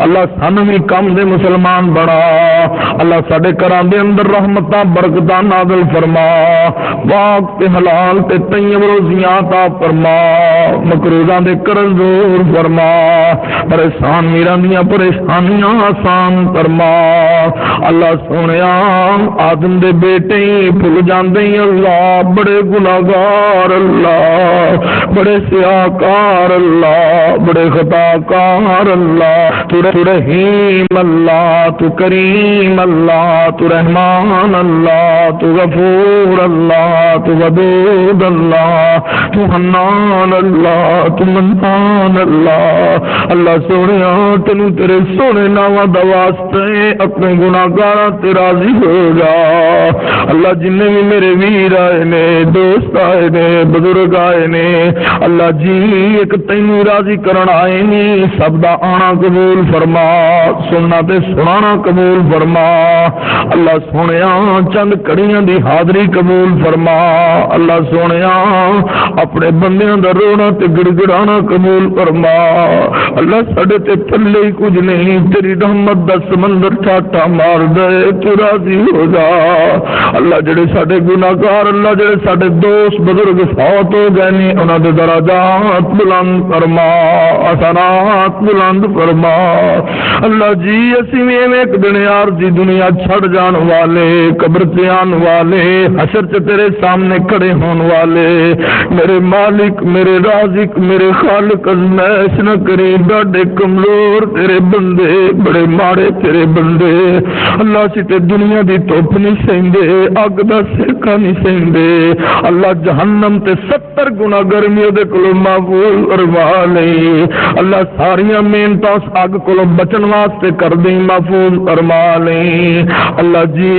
اللہ سانو وی کم دے مسلمان بنا، اللہ ساڈے گھراں دے اندر رحمتاں برکتاں نازل فرما، پاک تے حلال تے طیب روزیاں عطا فرما، مقروضاں دے قرض دور فرما، پریشان میراں دیاں پریشانیاں آسان فرما، اللہ سونیا آدم دے بیٹے ہی بھول جاندے اللہ بڑے گناہگار، اللہ بڑے سیاہکار، اللہ بڑے خطاکار، اللہ تو رحیم، اللہ تو کریم، اللہ تو رحمان، اللہ تو غفور، اللہ تو ودود، اللہ تو حنان، اللہ تو منان، اللہ اللہ سونیا تینوں تیرے سونے ناواں دا واسطے اپنے گناہگاراں تے راضی ہو جا، اللہ جن بھی میرے ویر آئے نے، دوست آئے نے، بزرگ آئے نے، اللہ جی ایک تینوں راضی کرن آئے نہیں، سب دا آنا قبول فرما، سننا تے سنانا قبول فرما، اللہ سونیا چند کڑیاں دی حاضری قبول فرما، فرما۔ اللہ سونیا اپنے بندیاں دا رونا تے گڑگڑانا قبول فرما۔ اللہ ساڈے تے پلے ہی کچھ نہیں، تیری رحمت دا سمندر ٹھاٹا مار دے، تو راضی ہو جا۔ اللہ جڑے ساڈے گناہگار، اللہ جڑے ساڈے دوست بزرگ فوت ہو گئے نے، انہاں دے درجات بلند فرما، حسنات بلند فرما۔ اللہ جی اسی میں ایک دن عارضی دنیا چھڑ جان والے، قبر سے آن والے، حشر سے تیرے سامنے کھڑے ہون والے، میرے مالک، میرے رازق، میرے خالق ازمائش نہ کریں، ڈاڈے کمزور تیرے بندے، بڑے ماڑے تیرے بندے۔ اللہ سی تے دنیا دی دھوپ نہیں سہندے، اگ دا سیکا نہیں سہندے۔ اللہ جہنم تے 70 گنا گرمی دے کولوں محفوظ فرما لئی۔ اللہ ساریاں محنتاں اس اگ کولوں بچن واسطے کر دیں، محفوظ فرما لئی۔ اللہ جی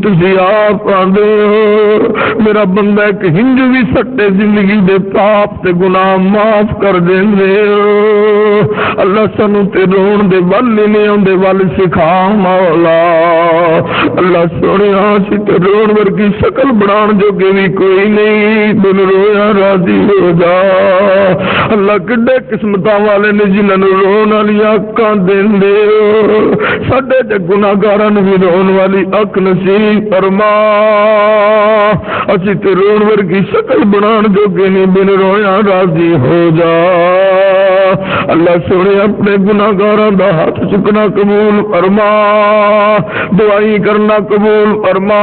تسی آپ آندے ہو میرا بندہ ایک ہنج بھی سٹے زندگی دے پاپ تے گناہ معاف کر دیندے ہو۔ اللہ سانو تے رون دے ول نہیں آندے ول سکھا مولا۔ اللہ سونیا سی تے رون ورگی شکل بنان جوگے بھی کوئی نہیں، بن رویا راضی ہو جا۔ اللہ کڈے قسمتاں والے نے جنہاں نوں رون والی اکھاں دیندے ہو، ساڈے تے گناہگاراں نوں بھی رون والی اکھ نصیب فرما۔ اسی تے رون ورگی شکل بنان جوگے نہیں، بن رویا راضی ہو جا۔ اللہ سونے اپنے گناہگاراں دا ہاتھ چکنا قبول فرما، دعائیں کرنا قبول فرما،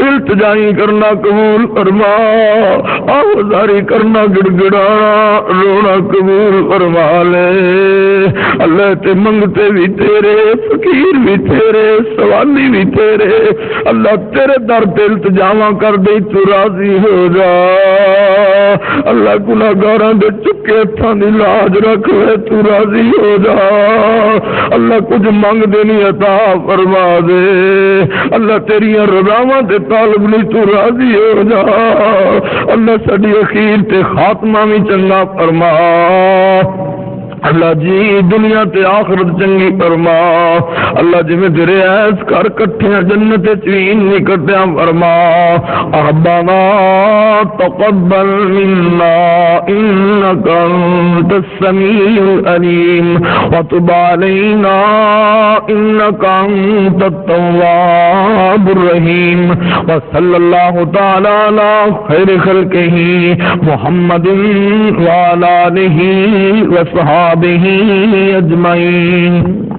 التجائی کرنا قبول فرما، آوازاری کرنا گڑگڑانا رونا قبول فرما لے۔ اللہ تے منگتے بھی تیرے، فقیر بھی تیرے، سوالی بھی تیرے۔ اللہ تیرے در تے التجاواں کر دے، تو راضی ہو جا۔ اللہ گناہگاراں دے چکے ہتھاں دی لاج رکھ لے، تو راضی ہو جا۔ اللہ کچھ منگ دے نہیں عطا فرما دے۔ اللہ تیریاں رضاواں دے طالب نہیں، تو راضی ہو جا۔ اللہ ساڈی اخیر تے خاتمہ بھی چنگا فرما۔ اللہ جی دنیا تے آخرت چنگی فرما۔ اللہ جی میں تیرے ایس کر کٹھیاں جنت چین نکٹیاں فرما۔ ربنا تقبل منا انك انت السميع العليم وتب علينا انك انت التواب الرحيم وصلى الله تعالى على خير خلقه محمد وعلى آله وصحبه اجمعین۔